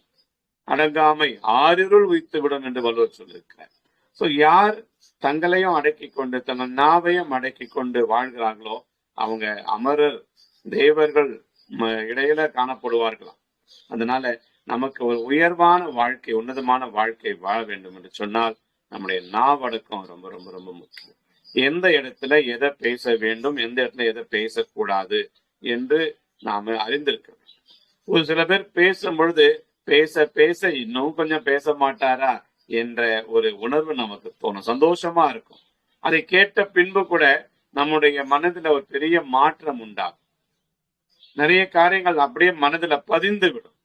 அடங்காமை ஆறிருள் உய்த்து விடும் என்று வள்ளுவர் சொல்லியிருக்கிறார். சோ யார் தங்களையும் அடக்கி கொண்டு தங்கள் நாவையும் அடக்கி கொண்டு வாழ்கிறார்களோ அவங்க அமரர் தேவர்கள் இடையில காணப்படுவார்களாம். அதனால நமக்கு ஒரு உயர்வான வாழ்க்கை, உன்னதமான வாழ்க்கை வாழ வேண்டும் என்று சொன்னால் நம்முடைய நாவடக்கம் ரொம்ப ரொம்ப ரொம்ப முக்கியம். எந்த இடத்துல எதை பேச வேண்டும், எந்த இடத்துல எதை பேசக்கூடாது என்று நாம அறிந்திருக்க வேண்டும். ஒரு சில பேர் பேசும் பொழுது பேச பேச இன்னும் கொஞ்சம் பேச மாட்டாரா என்ற ஒரு உணர்வு நமக்கு தோணும், சந்தோஷமா இருக்கும். அதை கேட்ட பின்பு கூட நம்முடைய மனதுல ஒரு பெரிய மாற்றம் உண்டாகும். நிறைய காரியங்கள் அப்படியே மனதுல பதிந்து விடும்.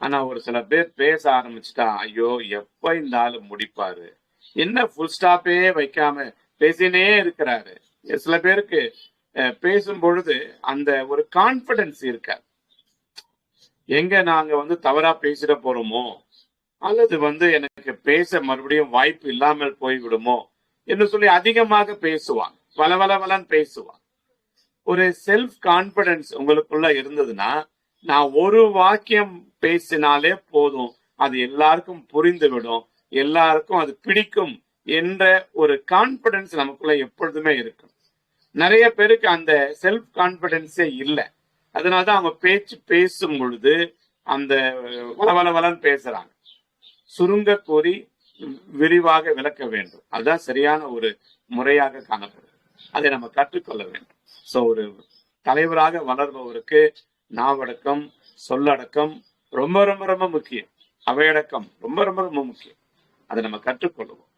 ஆனா ஒரு சில பேர் பேச ஆரம்பிச்சுட்டா, ஐயோ எப்ப இந்த ஆளு முடிப்பாரு, என்ன ஃபுல் ஸ்டாப்பே வைக்காம பேசினே இருக்கிறாரு. சில பேருக்கு பேசும் பொழுது அந்த ஒரு கான்பிடன்ஸ் இருக்காது. எங்க நாங்க தவறா பேசிட போறோமோ, அல்லது எனக்கு பேச மறுபடியும் வாய்ப்பு இல்லாமல் போய்விடுமோ என்று சொல்லி அதிகமாக பேசுவாங்க, வளவளவலன்னு பேசுவாங்க. ஒரு செல்ஃப் கான்பிடன்ஸ் உங்களுக்குள்ள இருந்ததுன்னா, நான் ஒரு வாக்கியம் பேசினாலே போதும், அது எல்லாருக்கும் புரிந்து விடும், எல்லாருக்கும் அது பிடிக்கும் என்ற ஒரு கான்பிடன்ஸ் நமக்குள்ள எப்பொழுதுமே இருக்கும். நிறைய பேருக்கு அந்த செல்ஃப் கான்பிடன்ஸே இல்லை. அதனாலதான் அவங்க பேசும் பொழுது அந்த வளவளவலன்னு பேசுறாங்க. சுருங்க கூறி விரிவாக விளக்க வேண்டும், அதுதான் சரியான ஒரு முறையாக காணப்படும். அதை நம்ம கற்றுக்கொள்ள வேண்டும். சோ ஒரு தலைவராக வளர்பவருக்கு நாவடக்கம், சொல்லடக்கம் ரொம்ப ரொம்ப ரொம்ப முக்கியம். அவையடக்கம் ரொம்ப ரொம்ப ரொம்ப முக்கியம். அதை நம்ம கற்றுக்கொள்வோம்.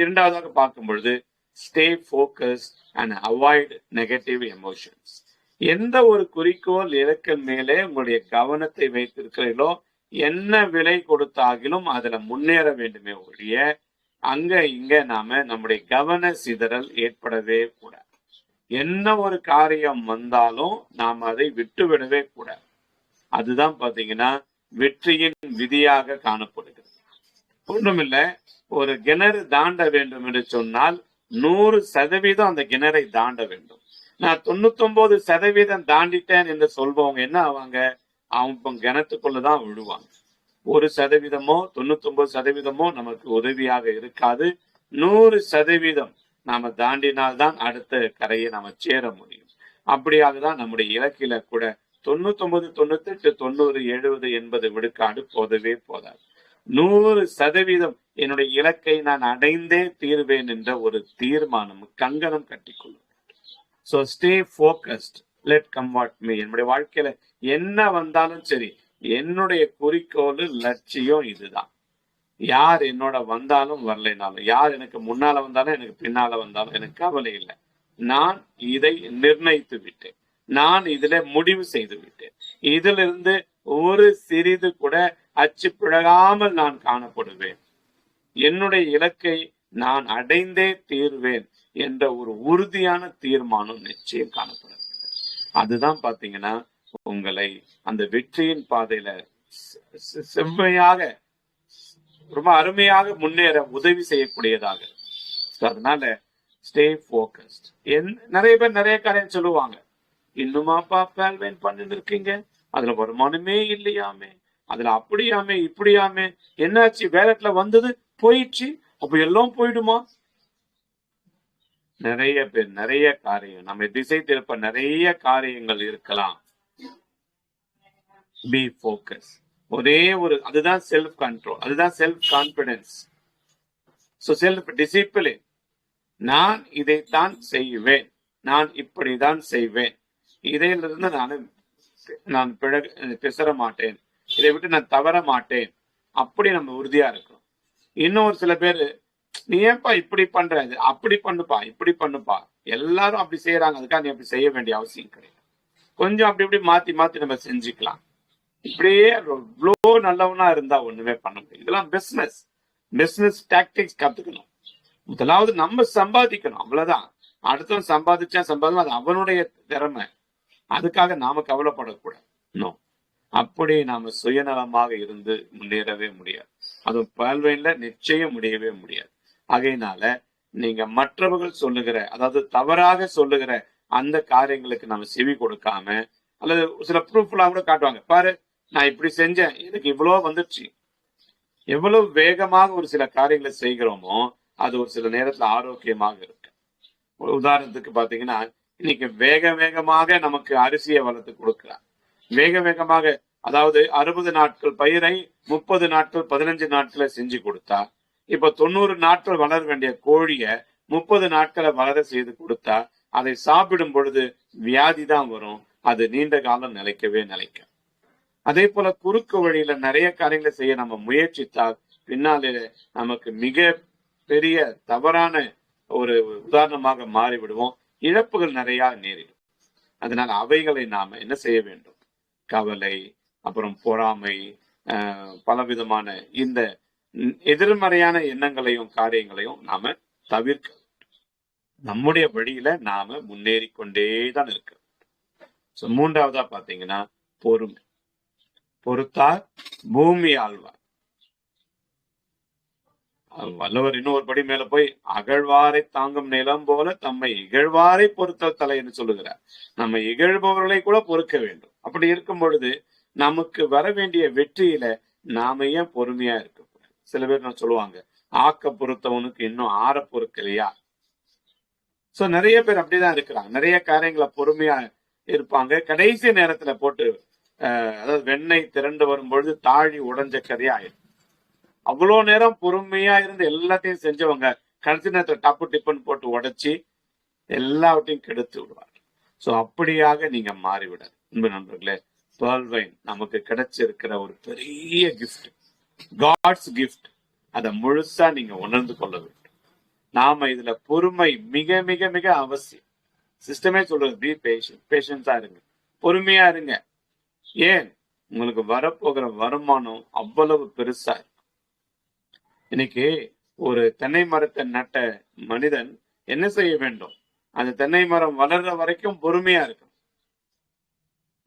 இரண்டாவதாக பார்க்கும் பொழுது stay focus and avoid negative emotions. எந்த ஒரு குறிக்கோள் இலக்கு மேலே உங்களுடைய கவனத்தை வைத்திருக்கிறீர்களோ, என்ன விலை கொடுத்தாகிலும் அதுல முன்னேற வேண்டுமே ஒழிய அங்க இங்க நம்முடைய கவன சிதறல் ஏற்படவே கூடாது. என்ன ஒரு காரியம் வந்தாலும் நாம் அதை விட்டு விடவே கூடாது. அதுதான் பாத்தீங்கன்னா வெற்றியின் விதியாக காணப்படுகிறது. ஒன்றுமில்ல, ஒரு கிணறு தாண்ட வேண்டும் என்று சொன்னால் 100% அந்த கிணறை தாண்ட வேண்டும். நான் 99% தாண்டிட்டேன் என்று சொல்பவங்க என்ன ஆவாங்க, அவங்க கிணத்துக்குள்ளதான் விழுவாங்க. 1%மோ 99%மோ நமக்கு உதவியாக இருக்காது. 100% நாம தாண்டினால்தான் அடுத்த கரையை நாம சேர முடியும். அப்படியாக தான் நம்முடைய இலக்கில கூட 99, 98, 90, 70, 80 விழுக்காடு போதவே போதாது. 100% என்னுடைய இலக்கை நான் அடைந்தே தீர்வேன் என்ற ஒரு தீர்மானம், கங்கணம் கட்டிக்கொள்ளும். So stay focused, let come what may. என்னுடைய வாழ்க்கையில என்ன வந்தாலும் சரி, என்னுடைய குறிக்கோள் லட்சியம் இதுதான். யார் என்னோட வந்தாலும் வரலைனாலும், யார் எனக்கு முன்னால வந்தாலும் எனக்கு பின்னால வந்தாலும் எனக்கு கவலை இல்லை. நான் இதை நிர்ணயித்து விட்டேன், நான் இதுல முடிவு செய்து விட்டேன். இதிலிருந்து ஒரு சிறிது கூட அச்சு பிழகாமல் நான் காணப்படுவேன். என்னுடைய இலக்கை நான் அடைந்தே தீர்வேன் என்ற ஒரு உறுதியான தீர்மானம் நிச்சயம் காணப்படும். அதுதான் பாத்தீங்கன்னா உங்களை அந்த வெற்றியின் பாதையில செவ்வையாக ரொம்ப அருமையாக முன்னேற உதவி செய்யக்கூடியதாக. அதனால ஸ்டே ஃபோக்கஸ்ட். நிறைய பேர் நிறைய காரியம் சொல்லுவாங்க, இன்னுமாப்பா வேல்வேன் பண்ணிட்டு இருக்கீங்க, அதுல வருமானமே இல்லையாமே, அதுல அப்படியாமே இப்படியாமே, என்னாச்சு வேலட்ல வந்தது போயிடுச்சு, அப்ப எல்லாம் போயிடுமா? நிறைய பேர் நிறைய காரியம் நம்ம திசை திருப்ப நிறைய காரியங்கள் இருக்கலாம். B focus. ஒரே ஒரு அதுதான் செல்ஃப் கண்ட்ரோல், அதுதான் self confidence. So self discipline. நான் இதைத்தான் செய்வேன், நான் இப்படிதான் செய்வேன், இதிலிருந்து நான் பிசற மாட்டேன், இதை விட்டு நான் தவற மாட்டேன், அப்படி நம்ம உறுதியா இருக்கணும். இன்னொரு சில பேரு, நீ ஏன்பா இப்படி பண்ற, அப்படி பண்ணுப்பா, இப்படி பண்ணுப்பா, எல்லாரும் அப்படி செய்யறாங்க, அதுக்காக நீ அப்படி செய்ய வேண்டிய அவசியம் கிடையாது. கொஞ்சம் அப்படி இப்படி மாத்தி மாத்தி நம்ம செஞ்சுக்கலாம். இப்படியே இவ்வளோ நல்லவனா இருந்தா ஒண்ணுமே பண்ண முடியும். இதெல்லாம் பிசினஸ் டாக்டிக்ஸ் கத்துக்கணும். முதலாவது நம்ம சம்பாதிக்கணும், அவ்வளவுதான். அடுத்தவன் சம்பாதிச்சா அது அவனுடைய திறமை. அதுக்காக நாம கவலைப்படக்கூடாது. இன்னும் அப்படி நாம சுயநலமாக இருந்து முன்னேறவே முடியாது. அதுவும் பால்வைன்ல நிச்சயம் முடியவே முடியாது. ஆகையினால நீங்க மற்றவர்கள் சொல்லுகிற, அதாவது தவறாக சொல்லுகிற அந்த காரியங்களுக்கு நம்ம செவி கொடுக்காம, அல்லது சில ப்ரூஃப்லாம் கூட காட்டுவாங்க, பாரு நான் இப்படி செஞ்சேன், எனக்கு இவ்வளவு வந்துருச்சு. எவ்வளவு வேகமாக ஒரு சில காரியங்களை செய்கிறோமோ அது ஒரு சில நேரத்துல ஆரோக்கியமாக இருக்கு. ஒரு உதாரணத்துக்கு பாத்தீங்கன்னா, இன்னைக்கு வேகமாக நமக்கு அரிசியை வளர்த்து கொடுக்கிறார். வேகமாக, அதாவது 60 நாட்கள் பயிரை 30 நாட்கள் 15 நாட்களை செஞ்சு கொடுத்தா, இப்ப 90 நாட்கள் வளர வேண்டிய கோழிய 30 நாட்களை வளர செய்து கொடுத்தா, அதை சாப்பிடும் பொழுது வியாதி தான் வரும். அது நீண்ட காலம் நிலைக்கும். அதே போல குறுக்கு வழியில நிறைய காரியங்களை செய்ய நம்ம முயற்சித்தால் பின்னாலே நமக்கு மிக பெரிய தவறான ஒரு உதாரணமாக மாறிவிடுவோம். இழப்புகள் நிறைய நேரிடும். அதனால அவைகளை நாம என்ன செய்ய வேண்டும்? கவலை, அப்புறம் பொறாமை, பலவிதமான இந்த எதிர்மறையான எண்ணங்களையும் காரியங்களையும் நாம தவிர்க்க வேண்டும். நம்முடைய வழியில நாம முன்னேறி கொண்டேதான் இருக்க. மூன்றாவதா பாத்தீங்கன்னா பொறுமை. பொறுத்தார் பூமி ஆழ்வார். வல்லவர் இன்னும் ஒரு படி மேல போய், அகழ்வாரை தாங்கும் நிலம் போல தம்மை இகழ்வாரை பொறுத்தல் தலை என்று சொல்லுகிறார். நம்ம இகழ்பவர்களை கூட பொறுக்க வேண்டும். அப்படி இருக்கும் பொழுது நமக்கு வர வேண்டிய வெற்றியில நாம ஏன் பொறுமையா இருக்கக்கூடாது? சில பேர் நான் சொல்லுவாங்க, ஆக்க பொறுத்தவனுக்கு இன்னும் ஆற பொறுக்கலையா? சோ நிறைய பேர் அப்படிதான் இருக்கிறாங்க. நிறைய காரியங்களை பொறுமையா இருப்பாங்க. கடைசி நேரத்துல போட்டு அதாவது வெண்ணெய் திரண்டு வரும்பொழுது தாழி உடைஞ்ச கதையா ஆயிடும். அவ்வளவு நேரம் பொறுமையா இருந்து எல்லாத்தையும் செஞ்சவங்க கடைசி நேரத்துல டப்பு டிப்புன்னு போட்டு உடைச்சி எல்லாவற்றையும் கெடுத்து விடுவார். சோ அப்படியாக நீங்க மாறிவிடாது. அன்பு நண்பர்களே, பேர்ல் வைன் நமக்கு கிடைச்சிருக்கிற ஒரு பெரிய கிஃப்ட், காட்ஸ் கிஃப்ட். அதை முழுசா நீங்க உணர்ந்து கொள்ள வேண்டும். நாம இதுல பொறுமை மிக மிக மிக அவசியம். சிஸ்டமே சொல்றது, பி பேஷண்ட், பேஷன்ஸா இருங்க, பொறுமையா இருங்க. ஏன்? உங்களுக்கு வரப்போகிற வருமானம் அவ்வளவு பெருசா இருக்கு. இன்னைக்கு ஒரு தென்னை மரத்தை நட்ட மனிதன் என்ன செய்ய வேண்டும்? அந்த தென்னை மரம் வளர்ற வரைக்கும் பொறுமையா இருக்கும்.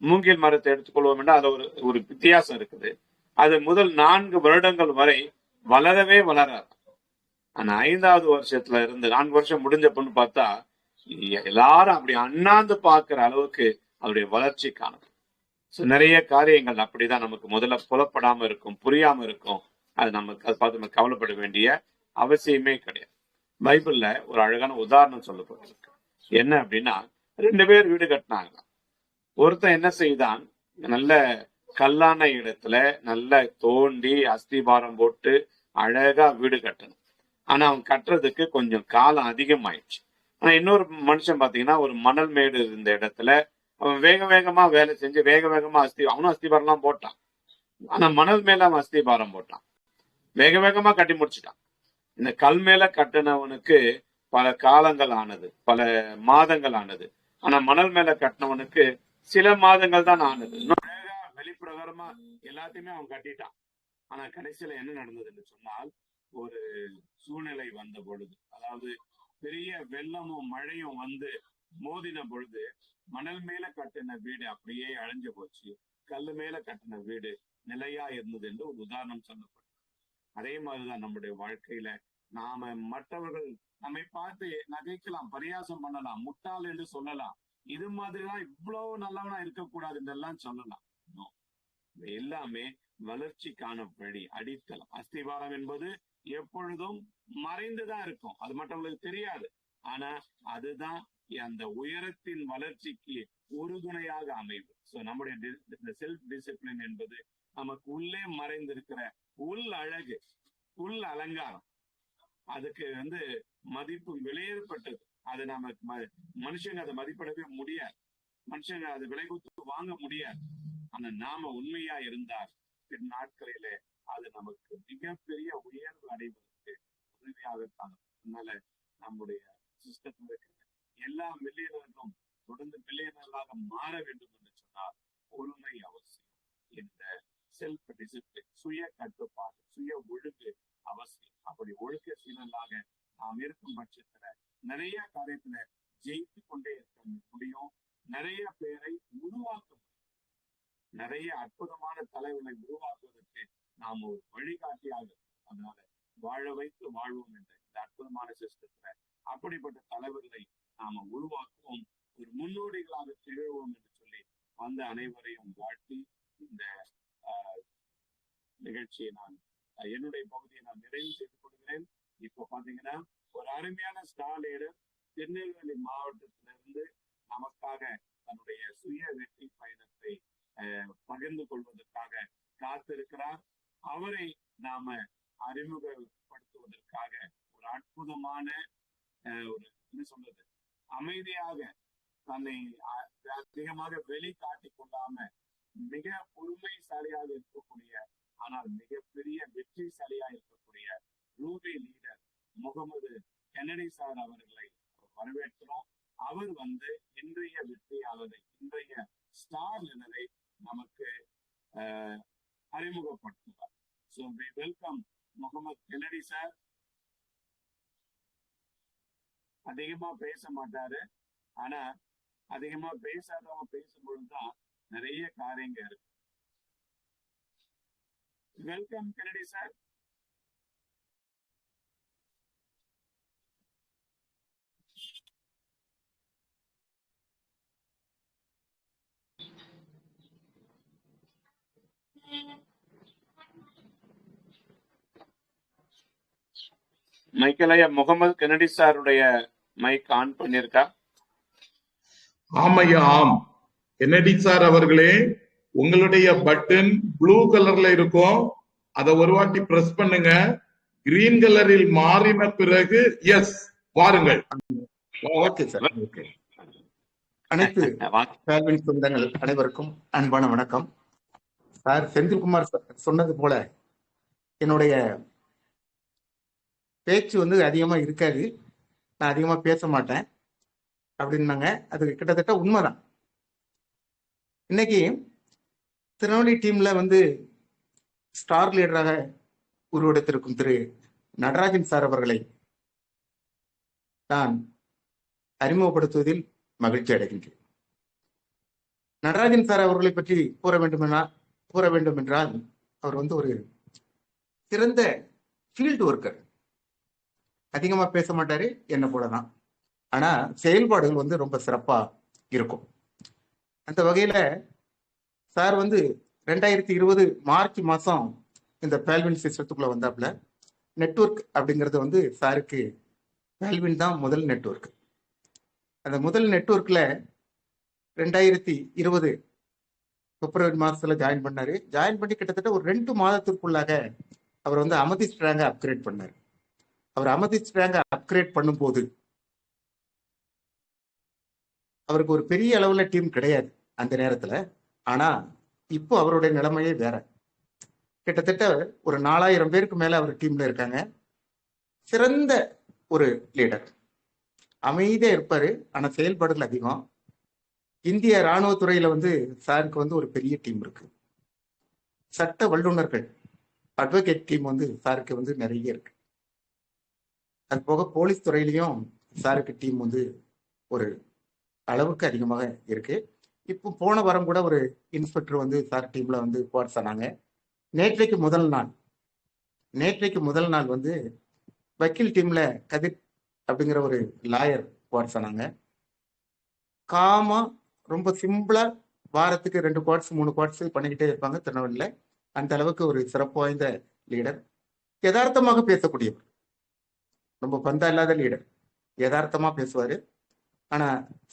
மூங்கில் மரத்தை எடுத்துக்கொள்வோம் என்றால் அது ஒரு வித்தியாசம் இருக்குது. அது முதல் 4 வருடங்கள் வரை வளரவே வளராது. ஆனா 5வது வருஷத்துல இருந்து 4 வருஷம் முடிஞ்ச பொண்ணு பார்த்தா எல்லாரும் அப்படி அண்ணாந்து பார்க்கிற அளவுக்கு அவருடைய வளர்ச்சி காணும். நிறைய காரியங்கள் அப்படிதான் நமக்கு முதல்ல புலப்படாம இருக்கும், புரியாம இருக்கும். அது நமக்கு அதை பார்த்து நம்ம கவலைப்பட வேண்டிய அவசியமே கிடையாது. பைபிள்ல ஒரு அழகான உதாரணம் சொல்லப்பட்டிருக்கு. என்ன அப்படின்னா, 2 பேர் வீடு கட்டினாங்க. ஒருத்தன் என்ன செய்தான்? நல்ல கல்லான இடத்துல நல்ல தோண்டி அஸ்திபாரம் போட்டு அழகா வீடு கட்டணும். ஆனா அவன் கட்டுறதுக்கு கொஞ்சம் காலம் அதிகமாயிடுச்சு. ஆனா இன்னொரு மனுஷன் பாத்தீங்கன்னா, ஒரு மணல் மேடு இருந்த இடத்துல அவன் வேகமா வேலை செஞ்சு வேகமா அவனும் அஸ்திபாரம் எல்லாம் போட்டான். ஆனா மணல் மேல அவன் அஸ்திபாரம் போட்டான், வேகமா கட்டி முடிச்சுட்டான். இந்த கல் மேல கட்டினவனுக்கு பல காலங்கள் ஆனது, பல மாதங்கள் ஆனது. ஆனா மணல் மேல கட்டினவனுக்கு சில மாதங்கள் தான் ஆனது. வெளிப்பிரகாரமா எல்லாத்தையுமே அவன் கட்டிட்டான். ஆனா கடைசியில என்ன நடந்ததுன்னு சொன்னால், ஒரு சூழ்நிலை வந்த பொழுது, அதாவது பெரிய வெள்ளமும் மழையும் வந்து மோதின பொழுது மணல் மேல கட்டின வீடு அப்படியே அழிஞ்சு போச்சு, கல்லு மேல கட்டின வீடு நிலையா இருந்தது என்று ஒரு உதாரணம் சொல்லப்படும். அதே மாதிரிதான் நம்முடைய வாழ்க்கையில நாம மற்றவர்கள் நம்மை பார்த்து நகைக்கலாம், பரியாசம் பண்ணலாம், முட்டாள் என்று சொல்லலாம். இது மாதிரிலாம் இவ்வளவு நல்லவனா இருக்கக்கூடாது என்றெல்லாம் சொல்லலாம். எல்லாமே வளர்ச்சிக்கான வழி, அடித்தளம். அஸ்திவாரம் என்பது எப்பொழுதும் மறைந்துதான் இருக்கும், அது மற்றவங்களுக்கு தெரியாது. ஆனா அதுதான் அந்த உயரத்தின் வளர்ச்சிக்கு உறுதுணையாக அமைவு. சோ நம்முடைய செல்ஃப் டிசிப்ளின் என்பது நமக்கு உள்ளே மறைந்திருக்கிற உள் அழகு, உள் அலங்காரம். அதுக்கு மதிப்பு விலையேறப்பட்டது. அது நம்ம மனுஷங்க அதை மதிப்பிடவே முடியாது, மனுஷங்க அதை விலை கொடுத்து வாங்க முடியாது. ஆனா நாம உண்மையா இருந்தால் பின் நாட்களிலே அது நமக்கு மிகப்பெரிய உயர்வு அடைவதற்கு உதவியாகத்தான். அதனால நம்முடைய சிஸ்டத்தில் இருக்கிற எல்லா மில்லியனர்களும் தொடர்ந்து மில்லியனர்களாக மாற வேண்டும் என்று சொன்னால் பொறுமை அவசியம். இந்த செல்ஃப் டிசிப்ளின், சுய கட்டுப்பாடு, சுய ஒழுங்கு அவசியம். அப்படி ஒழுக்க சீலனாக நாம் இருக்கும் பட்சத்துல நிறைய காரியத்துல ஜெயித்து கொண்டே இருக்க முடியும். நிறைய பேரை உருவாக்க முடியும். நிறைய அற்புதமான தலைவர்களை உருவாக்குவதற்கு நாம் ஒரு வழிகாட்டியாக, அதனால வாழ வைத்து வாழ்வோம் என்ற இந்த அற்புதமான சிஸ்டத்துல அப்படிப்பட்ட தலைவர்களை நாம உருவாக்குவோம், ஒரு முன்னோடிகளாக திகழ்வோம் என்று சொல்லி அந்த அனைவரையும் வாழ்த்தி இந்த நிகழ்ச்சியை நான் என்னுடைய பகுதியை நான் நிறைவு செய்து கொள்கிறேன். இப்போ பாத்தீங்கன்னா ஒரு அருமையான ஸ்டார் லீடர் திருநெல்வேலி மாவட்டத்திலிருந்து நமக்காக தன்னுடைய சுய வெற்றி பயணத்தை பகிர்ந்து கொள்வதற்காக காத்திருக்கிறார். அவரை நாம அறிமுகப்படுத்துவதற்காக ஒரு அற்புதமான ஒரு என்ன சொல்றது, அமைதியாக தன்னை அதிகமாக வெளிக்காட்டி கொள்ளாம மிக பொறுமைசாலியாக இருக்கக்கூடிய ஆனால் மிகப்பெரிய வெற்றிசாலியாக இருக்கக்கூடிய ruby leader Mohammed Kennedy sir அவர்களை வரவேற்கிறோம். அவர் இன்றைய வெற்றியாளரை, இன்றைய ஸ்டார் லீடரை நமக்கு அறிமுகப்படுத்துவார். So we welcome Mohammed Kennedy sir. அதிகமா பேச மாட்டாரு, ஆனா அதிகமா பேசாதவங்க பேசும்பொழுதுதான் நிறைய காரியங்க இருக்கு. Welcome Kennedy sir. மைக்கேல் ஐயா, முகமது கென்னடி சாருடைய மைக் ஆன் பண்ணிருக்கா? ஆமையா, ஆம். கென்னடி சார் அவர்களே, உங்களுடைய பட்டன் ப்ளூ கலர்ல இருக்கும், அதை ஒரு வாட்டி பிரஸ் பண்ணுங்க. கிரீன் கலரில் மாறின பிறகு எஸ் பாருங்கள். Okay sir. அனைத்து பேல்வின் சொந்தங்கள் அனைவருக்கும் அன்பான வணக்கம். சார் செந்தில்குமார் சொன்னது போல என்னுடைய பேச்சு அதிகமா இருக்காது, நான் அதிகமா பேச மாட்டேன் அப்படின்னாங்க. அது கிட்டத்தட்ட உண்மைதான். இன்னைக்கு திருநெல்வேலி டீம்ல ஸ்டார் லீடராக உருவெடுத்திருக்கும் திரு நடராஜன் சார் அவர்களை நான் அறிமுகப்படுத்துவதில் மகிழ்ச்சி அடைகின்றேன். நடராஜன் சார் அவர்களை பற்றி கூற வேண்டும் என்றால் அவர் ஒரு சிறந்த ஃபீல்டு ஒர்க்கர். அதிகமா பேச மாட்டாரு, என்ன போலதான், ஆனா செயல்பாடுகள் ரொம்ப சிறப்பா இருக்கும். அந்த வகையில சார் 2020 மார்ச் மாசம் இந்த பேல்வின் சிஸ்டத்துக்குள்ள வந்தாப்புல. நெட்வொர்க் அப்படிங்கிறது சாருக்கு பேல்வின் தான் முதல் நெட்வொர்க். அந்த முதல் நெட்வொர்க்ல 2020 பிப்ரவரி மாசத்துல ஜாயின் பண்ணாரு. ஜாயின் பண்ணி கிட்டத்தட்ட ஒரு 2 மாதத்திற்குள்ளாக அவர் அமதிஸ்ட் ரேங்க அப்கிரேட் பண்ணாரு. அவர் அமதிஸ்ட் ரேங்க அப்கிரேட் பண்ணும்போது அவருக்கு ஒரு பெரிய அளவுல டீம் கிடையாது அந்த நேரத்துல. ஆனா இப்போ அவருடைய நிலைமையே வேற. கிட்டத்தட்ட ஒரு 4000 பேருக்கு மேல அவர் டீம்ல இருக்காங்க. சிறந்த ஒரு லீடர், அமைதியா இருப்பாரு, ஆனா செயல்பாடுகள் அதிகம். இந்திய ராணுவத்துறையில சாருக்கு ஒரு பெரிய டீம் இருக்கு. சட்ட வல்லுநர்கள், அட்வொகேட் டீம் சாருக்கு நிறைய இருக்கு. அது போக போலீஸ் துறையிலையும் சாருக்கு டீம் ஒரு அளவுக்கு அதிகமாக இருக்கு. இப்போ போன வாரம் கூட ஒரு இன்ஸ்பெக்டர் சார் டீம்ல குவார்ட்ஸ் ஆனாங்க. நேற்றைக்கு முதல் நாள் வக்கீல் டீம்ல கதிர் அப்படிங்கிற ஒரு லாயர் குவார்ட்ஸ் ஆனாங்க. காமா ரொம்ப சிம்பிளா வாரத்துக்கு 2 குவார்ட்ஸ் 3 குவார்ட்ஸ் பண்ணிக்கிட்டே இருப்பாங்க திருநெல்வேலியில. அந்த அளவுக்கு ஒரு சிறப்பு வாய்ந்த லீடர். யதார்த்தமாக பேசக்கூடியவர், ரொம்ப பந்தா இல்லாத லீடர். யதார்த்தமா பேசுவாரு, ஆனா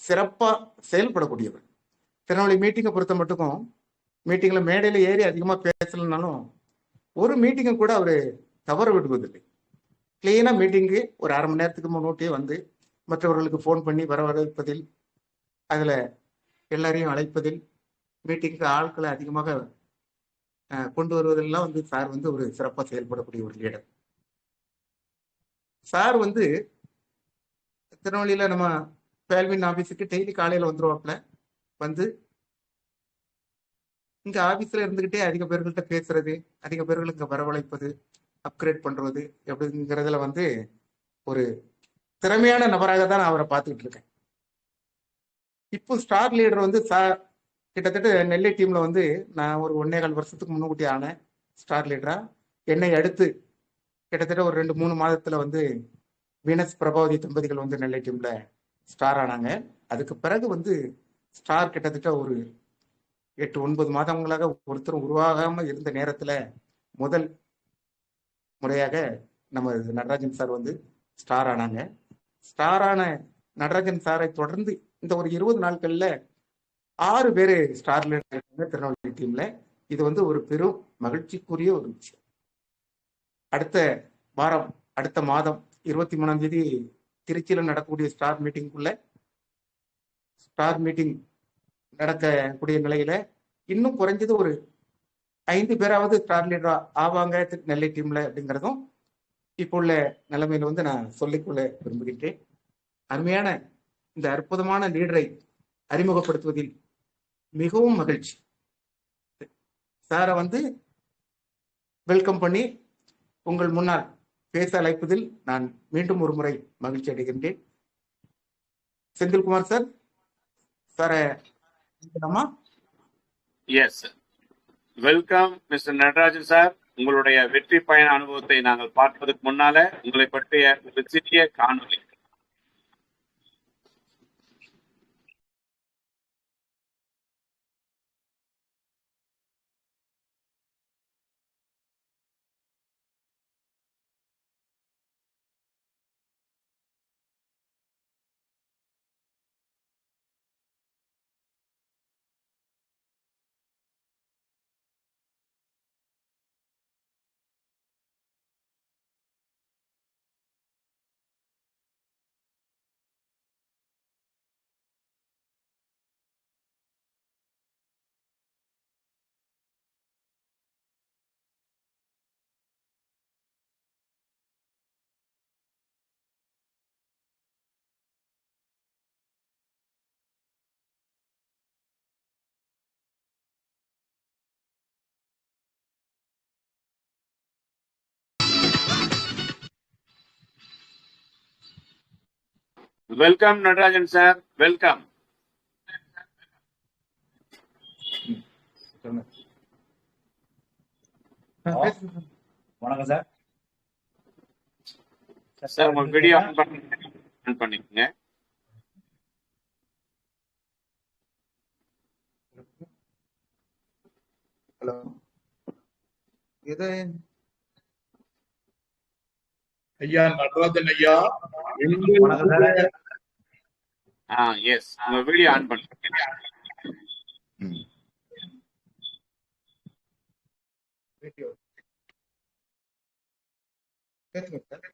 சிறப்பா செயல்படக்கூடியவர். திருநெல்வேலி மீட்டிங்கை பொறுத்த மட்டுக்கும் மீட்டிங்ல மேடையில ஏறி அதிகமா பேசலனாலும் ஒரு மீட்டிங்கை கூட அவரு தவற விடுவதில்லை. கிளீனா மீட்டிங்கு ஒரு அரை மணி நேரத்துக்கு முன்னோட்டியே மற்றவர்களுக்கு ஃபோன் பண்ணி வரவழைப்பதில், அதுல எல்லாரையும் அழைப்பதில், மீட்டிங்க்கு ஆட்களை அதிகமாக கொண்டு வருவதெல்லாம் சார் ஒரு சிறப்பா செயல்படக்கூடிய ஒரு லீடர். சார் திருநெல்வேலியில நம்ம பேல்வின் ஆபீஸுக்கு டெய்லி காலையில வந்துருவாப்புல. இங்க ஆபீஸ்ல இருந்துகிட்டே அதிக பேர்கள்ட்ட பேசுறது, அதிக பேர்களுக்கு வரவழைப்பது, அப்கிரேட் பண்றது எப்படிங்கிறதுல ஒரு திறமையான நபராக தான் நான் அவரை பார்த்துக்கிட்டு இருக்கேன். இப்போ ஸ்டார் லீடர் வந்து கிட்டத்தட்ட நெல்லை டீம்ல வந்து நான் ஒரு 1.25 வருஷத்துக்கு முன்னுக்கூட்டி ஆனேன் ஸ்டார் லீடரா. என்னை அடுத்து கிட்டத்தட்ட ஒரு 2-3 மாதத்துல வந்து வீனஸ் பிரபாவதி தம்பதிகள் வந்து நெல்லை டீம்ல ஸ்டார் ஆனாங்க. அதுக்கு பிறகு வந்து ஸ்டார் கிட்டத்தட்ட ஒரு 8-9 மாதங்களாக ஒருத்தரும் உருவாகாம இருந்த நேரத்துல முதல் முறையாக நம்ம நடராஜன் சார் வந்து ஸ்டார் ஆனாங்க. ஸ்டார் ஆன நடராஜன் சாரை தொடர்ந்து இந்த ஒரு 20 நாட்கள்ல 6 பேரு ஸ்டார் லீடர் திருநெல்வேலி டீம்ல. இது வந்து ஒரு பெரும் மகிழ்ச்சிக்குரிய ஒரு விஷயம். அடுத்த மாதம் 23ஆம் தேதி திருச்சியில நடக்கக்கூடிய ஸ்டார் மீட்டிங் நடக்கக்கூடிய நிலையில இன்னும் குறைஞ்சது ஒரு 5 பேராவது ஸ்டார் லீடரா ஆவாங்க நெல்லை டீம்ல அப்படிங்கிறதும் இப்போ உள்ள நிலைமையில வந்து நான் சொல்லிக்கொள்ள விரும்புகின்றேன். அருமையான இந்த அற்புதமான லீடரை அறிமுகப்படுத்துவதில் மிகவும் மகிழ்ச்சி. சாரை வந்து வெல்கம் பண்ணி உங்கள் முன்னால் பேச அழைப்பதில் நான் மீண்டும் ஒரு முறை மகிழ்ச்சி அடைகின்றேன். Senthilkumar sir, sir yes, welcome mister Natarajan sir. உங்களுடைய வெற்றி பயண அனுபவத்தை நாங்கள் பார்ப்பதற்கு முன்னால உங்களை பற்றிய ஒரு சிறிய காணொலி. Welcome Natarajan sir, welcome. வணக்கம் சார். சார் உங்க வீடியோ ஆன் பண்ணிக்கங்க. ஹலோ, இது ஐயா நடராஜன் ஐயா, வணக்கம் சார். எஸ், உங்க வீடியோ ஆன் பண்ணுங்க.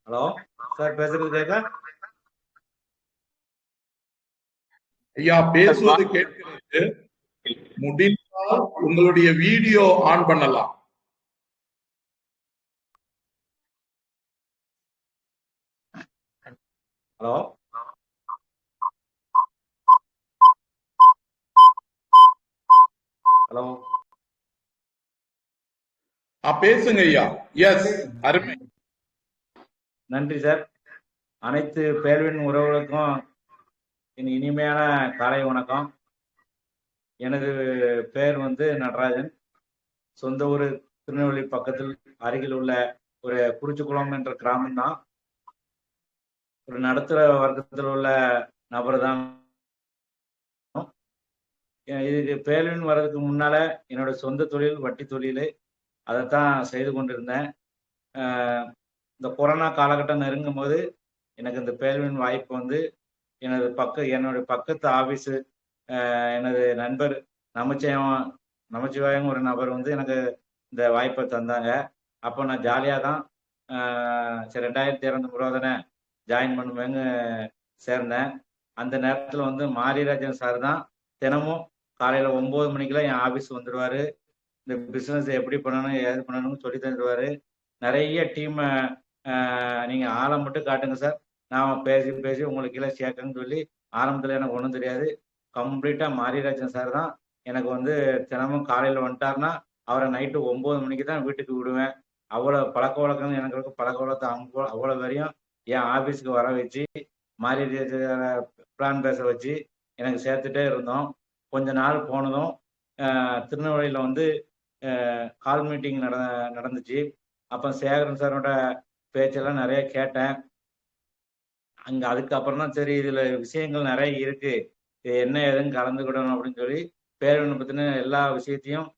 ஹலோ சார், பேசுறது கேட்க? ஐயா பேசுவது கேட்கிறது. முடிந்தால் உங்களுடைய வீடியோ ஆன் பண்ணலாம். ஹலோ ஹலோ பேசுங்க ஐயா. எஸ், அருமை. நன்றி சார். அனைத்து பேர்வின் உறவுகளுக்கும் என் இனிமையான காலை வணக்கம். எனது பெயர் வந்து நடராஜன். சொந்த ஊர் திருநெல்வேலி பக்கத்தில் அருகில் உள்ள ஒரு குறிச்சிக்குளம் என்ற கிராமம் தான். ஒரு நடுத்தர வர்க்கத்தில் உள்ள நபர் தான். இதுக்கு பேர்வின் வர்றதுக்கு முன்னால என்னோட சொந்த தொழில் வட்டி தொழில், அதைத்தான் செய்து கொண்டிருந்தேன். இந்த கொரோனா காலகட்டம் நெருங்கும் போது எனக்கு இந்த பேர்வின் வாய்ப்பு வந்து என்னுடைய பக்கத்து ஆஃபீஸு எனது நண்பர் நமச்சிவாயம் ஒரு நபர் வந்து எனக்கு இந்த வாய்ப்பை தந்தாங்க. அப்போ நான் ஜாலியாக தான் சரி 2200 தானே ஜாயின் பண்ணுவேங்க சேர்ந்தேன். அந்த நேரத்தில் வந்து மாரிராஜன் சார் தான் தினமும் காலையில் 9 மணிக்கெல்லாம் என் ஆஃபீஸ் வந்துடுவார். இந்த பிஸ்னஸ் எப்படி பண்ணணும் ஏது பண்ணணும்னு சொல்லி தந்துடுவார். நிறைய டீமை நீங்கள் ஆளை மட்டும் காட்டுங்க சார், நான் பேசி உங்களுக்கு எல்லாம் சேர்க்கணும்னு சொல்லி ஆரம்பத்தில் எனக்கு ஒன்றும் தெரியாது. கம்ப்ளீட்டாக மாரிராஜன் சார் தான் எனக்கு வந்து தினமும் காலையில் வந்துட்டாருன்னா அவரை நைட்டு 9 மணிக்கு தான் வீட்டுக்கு விடுவேன். அவ்வளோ பழக்க வழக்கம் எனக்கு பழக்க வழக்கம் அவ்வளோ வரையும் என் ஆபீஸ்க்கு வர வச்சு மாறி பிளான் பேச வச்சு எனக்கு சேர்த்துட்டே இருந்தோம். கொஞ்ச நாள் போனதும் திருநெல்வேலியில வந்து கால் மீட்டிங் நடந்துச்சு. அப்போ சேகரன் சாரோட பேச்செல்லாம் நிறைய கேட்டேன். அங்க அதுக்கப்புறம் தான் சரி இதுல விஷயங்கள் நிறைய இருக்கு, இது என்ன ஏதுன்னு கலந்துக்கிடணும் அப்படின்னு சொல்லி பேரவனை பத்தின எல்லா விஷயத்தையும்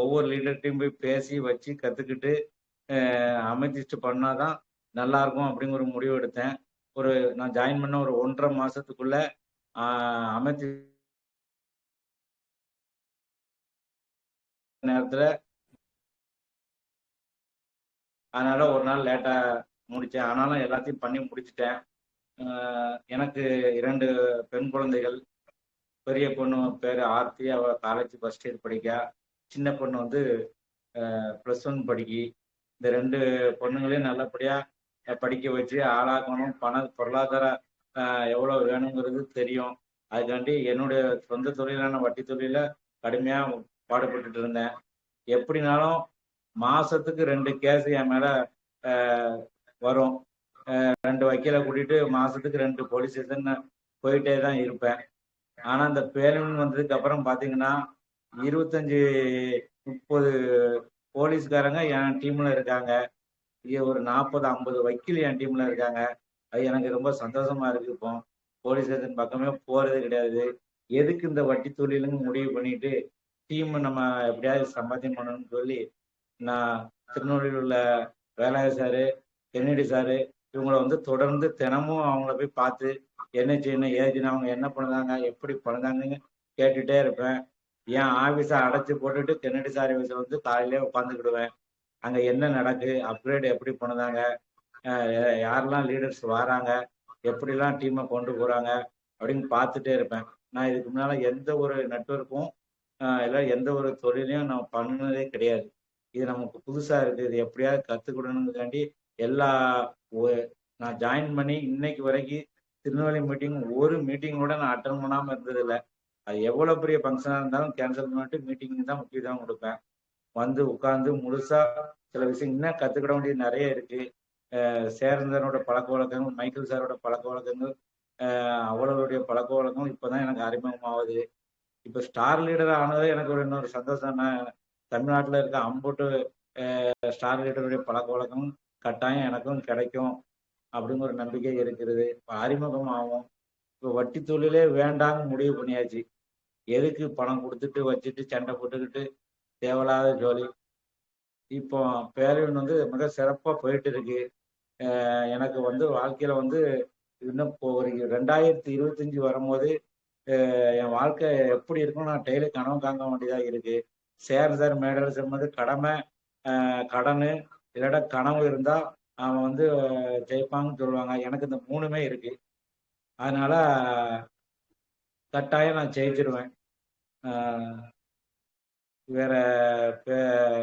ஒவ்வொரு லீடர்கிட்டையும் போய் பேசி வச்சு கத்துக்கிட்டு அமைச்சிட்டு பண்ணாதான் நல்லா இருக்கும் அப்படிங்கிற ஒரு முடிவு எடுத்தேன். நான் ஜாயின் பண்ண ஒரு 1.5 மாசத்துக்குள்ள அமைச்சு நேரத்துல, அதனால ஒரு நாள் லேட்டா முடிச்சேன். ஆனாலும் எல்லாத்தையும் பண்ணி முடிச்சிட்டேன். எனக்கு 2 பெண் குழந்தைகள். பெரிய பொண்ணு பேரு ஆர்த்தி, அவ காலேஜ் ஃபர்ஸ்ட் இயர் படிக்கா. சின்ன பொண்ணு வந்து +1 படிக்கி. இந்த 2 பொண்ணுங்களையும் நல்லபடியா படிக்க வச்சு ஆளாக்கணும். பொருளாதார எவ்வளவு வேணுங்கிறது தெரியும். அதுக்காண்டி என்னுடைய சொந்த தொழிலான வட்டி தொழில கடுமையா பாடுபட்டுட்டு இருந்தேன். எப்படினாலும் மாசத்துக்கு 2 கேஸ் என் மேல வரும். 2 வக்கீலை கூட்டிட்டு மாசத்துக்கு 2 போலீஸ் ஸ்டேஷன் போயிட்டே தான் இருப்பேன். ஆனா இந்த பேரன் வந்ததுக்கு அப்புறம் பாத்தீங்கன்னா 25-30 போலீஸ்காரங்க என் டீம்ல இருக்காங்க. ஒரு 40-50 வக்கீல் என் டீம்ல இருக்காங்க. அது எனக்கு ரொம்ப சந்தோஷமா இருக்கு. இப்போ போலீஸ் ஸ்டேஷன் பக்கமே போறது கிடையாது. எதுக்கு இந்த வட்டி தொழிலுன்னு முடிவு பண்ணிட்டு டீம் நம்ம எப்படியாவது சம்பாத்தியம் பண்ணணும்னு சொல்லி நான் திருநெல்வேலியில் உள்ள வேலாய சாரு, கென்னடி சாரு இவங்களை வந்து தொடர்ந்து தினமும் அவங்கள போய் பார்த்து என்ன செய்யணும் ஏதுன்னு அவங்க என்ன பண்ணுறாங்க எப்படி பண்ணுறாங்கன்னு கேட்டுட்டே இருப்பேன். என் ஆஃபீஸை அடைச்சி போட்டுட்டு கென்னடி சார் ஆஃபீஸை வந்து காலையிலே உட்காந்துக்கிடுவேன். அங்கே என்ன நடக்கு, அப்கிரேட் எப்படி பண்ணுதாங்க, யாரெல்லாம் லீடர்ஸ் வராங்க, எப்படிலாம் டீமை கொண்டு போகிறாங்க அப்படின்னு பார்த்துட்டே இருப்பேன். நான் இதுக்கு முன்னால் எந்த ஒரு நெட்வொர்க்கும் இல்லை எந்த ஒரு தொழிலையும் நான் பண்ணதே கிடையாது. இது நமக்கு புதுசாக இருக்குது. இது எப்படியாவது கற்றுக்கிடணுங்காண்டி எல்லா நான் ஜாயின் பண்ணி இன்னைக்கு வரைக்கும் திருநெல்வேலி மீட்டிங் ஒரு மீட்டிங் கூட நான் அட்டன் பண்ணாமல் இருந்ததில்லை. அது எவ்வளோ பெரிய ஃபங்க்ஷனாக இருந்தாலும் கேன்சல் பண்ணிட்டு மீட்டிங் தான் முக்கியத்துவம் கொடுப்பேன். வந்து உட்காந்து முழுசா சில விஷயம் இன்னும் கற்றுக்கிட வேண்டியது நிறைய இருக்கு. சேரந்தனோட பழக்க வழக்கங்கள், மைக்கேல் சாரோட பழக்க வழக்கங்கள், அவளுடைய பழக்க வழக்கம் இப்போதான் எனக்கு அறிமுகமாகுது. இப்போ ஸ்டார் லீடர் ஆனதே எனக்கு இன்னொரு சந்தோஷம். தமிழ்நாட்டில் இருக்க அம்புட்டு ஸ்டார் லீடருடைய பழக்க வழக்கம் கட்டாயம் எனக்கும் கிடைக்கும் அப்படிங்கிற ஒரு நம்பிக்கை இருக்கிறது. இப்போ அறிமுகம் ஆகும். இப்போ வட்டி தொழிலே வேண்டாங்க முடிவு பண்ணியாச்சு. எதுக்கு பணம் கொடுத்துட்டு வச்சுட்டு சண்டை போட்டுக்கிட்டு தேவையில்லாத ஜோலி. இப்போ பேரவன் வந்து மிக சிறப்பாக போயிட்டு இருக்கு. எனக்கு வந்து வாழ்க்கையில வந்து இன்னும் இப்போ ஒரு 2025 வரும்போது என் வாழ்க்கை எப்படி இருக்கும்னு நான் டெய்லி கனவு காங்க வேண்டியதா இருக்கு. சார் மேடல் சொன்னது கடமை, கடன் இல்லைன்னா கனவு இருந்தா அவன் வந்து ஜெயிப்பாங்கன்னு சொல்லுவாங்க. எனக்கு இந்த 3மே இருக்கு. அதனால கட்டாயம் நான் ஜெயிச்சிருவேன். வேற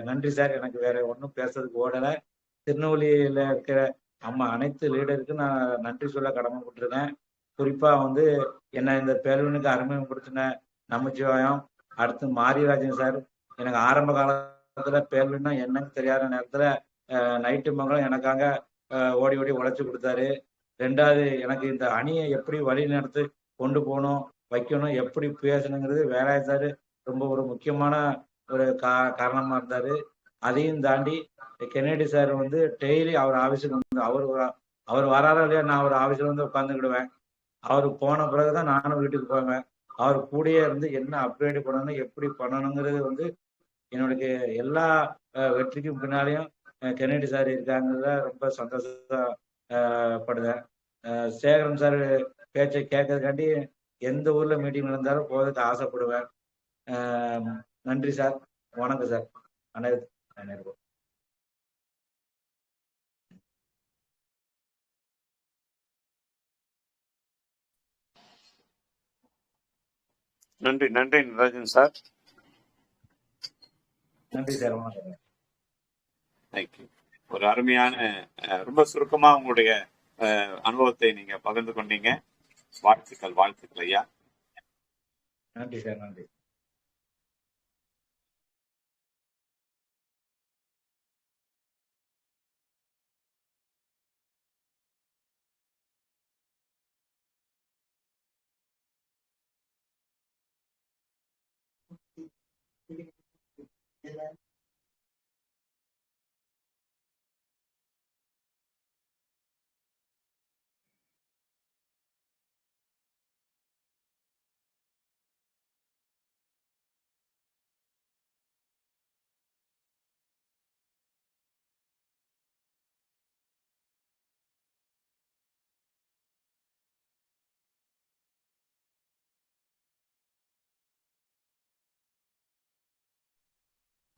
நன்றி சார். எனக்கு வேற ஒன்றும் பேசுறதுக்கு ஓடலை. திருநெல்வேலியில இருக்கிற அனைத்து லீடருக்கும் நான் நன்றி சொல்ல கடமைப்பட்டிருக்கேன். குறிப்பா வந்து என்ன இந்த பேரவனுக்கு அறிமுகப்படுத்தின நமச்சிவாயம், அடுத்து மாரிராஜன் சார். எனக்கு ஆரம்ப காலத்துல பேரவன்னா என்னன்னு தெரியாத நேரத்துல நைட்டு மங்களும் எனக்காக ஓடி ஓடி உழைச்சி கொடுத்தாரு. 2வது எனக்கு இந்த அணியை எப்படி வழி நடத்தி கொண்டு போகணும், வைக்கணும், எப்படி பேசணுங்கிறது வேலாய சார் ரொம்ப ஒரு முக்கியமான ஒரு காரணமா இருந்தாரு. அதையும் தாண்டி கென்னடி சார் வந்து டெய்லி அவர் ஆஃபீஸுக்கு வந்து அவர் வராரோ இல்லையா, நான் அவர் ஆஃபீஸில் வந்து உட்காந்துக்கிடுவேன். அவர் போன பிறகுதான் நானும் வீட்டுக்கு போவேன். அவர் கூடயே இருந்து என்ன அப்கிரேட் பண்ணணும், எப்படி பண்ணணுங்கிறது வந்து என்னுடைய எல்லா வெற்றிக்கும் பின்னாலையும் கென்னடி சார் இருக்காங்கிறத ரொம்ப சந்தோஷப்படுறேன். சேகரன் சார் பேச்சை கேட்கறதுக்காண்டி எந்த ஊர்ல மீட்டிங் நடந்தாலும் போகிறதுக்கு ஆசைப்படுவேன். நன்றி சார். வணக்கம் சார். அனைவருக்கும் நன்றி. நன்றி நடராஜன் சார். நன்றி சார். வணக்கம். தேங்க்யூ. ஒரு அருமையான ரொம்ப சுருக்கமா உங்களுடைய அனுபவத்தை நீங்க பகிர்ந்து கொண்டீங்க. வாழ்த்துக்கள், வாழ்த்துக்கள் ஐயா. நன்றி சார். நன்றி.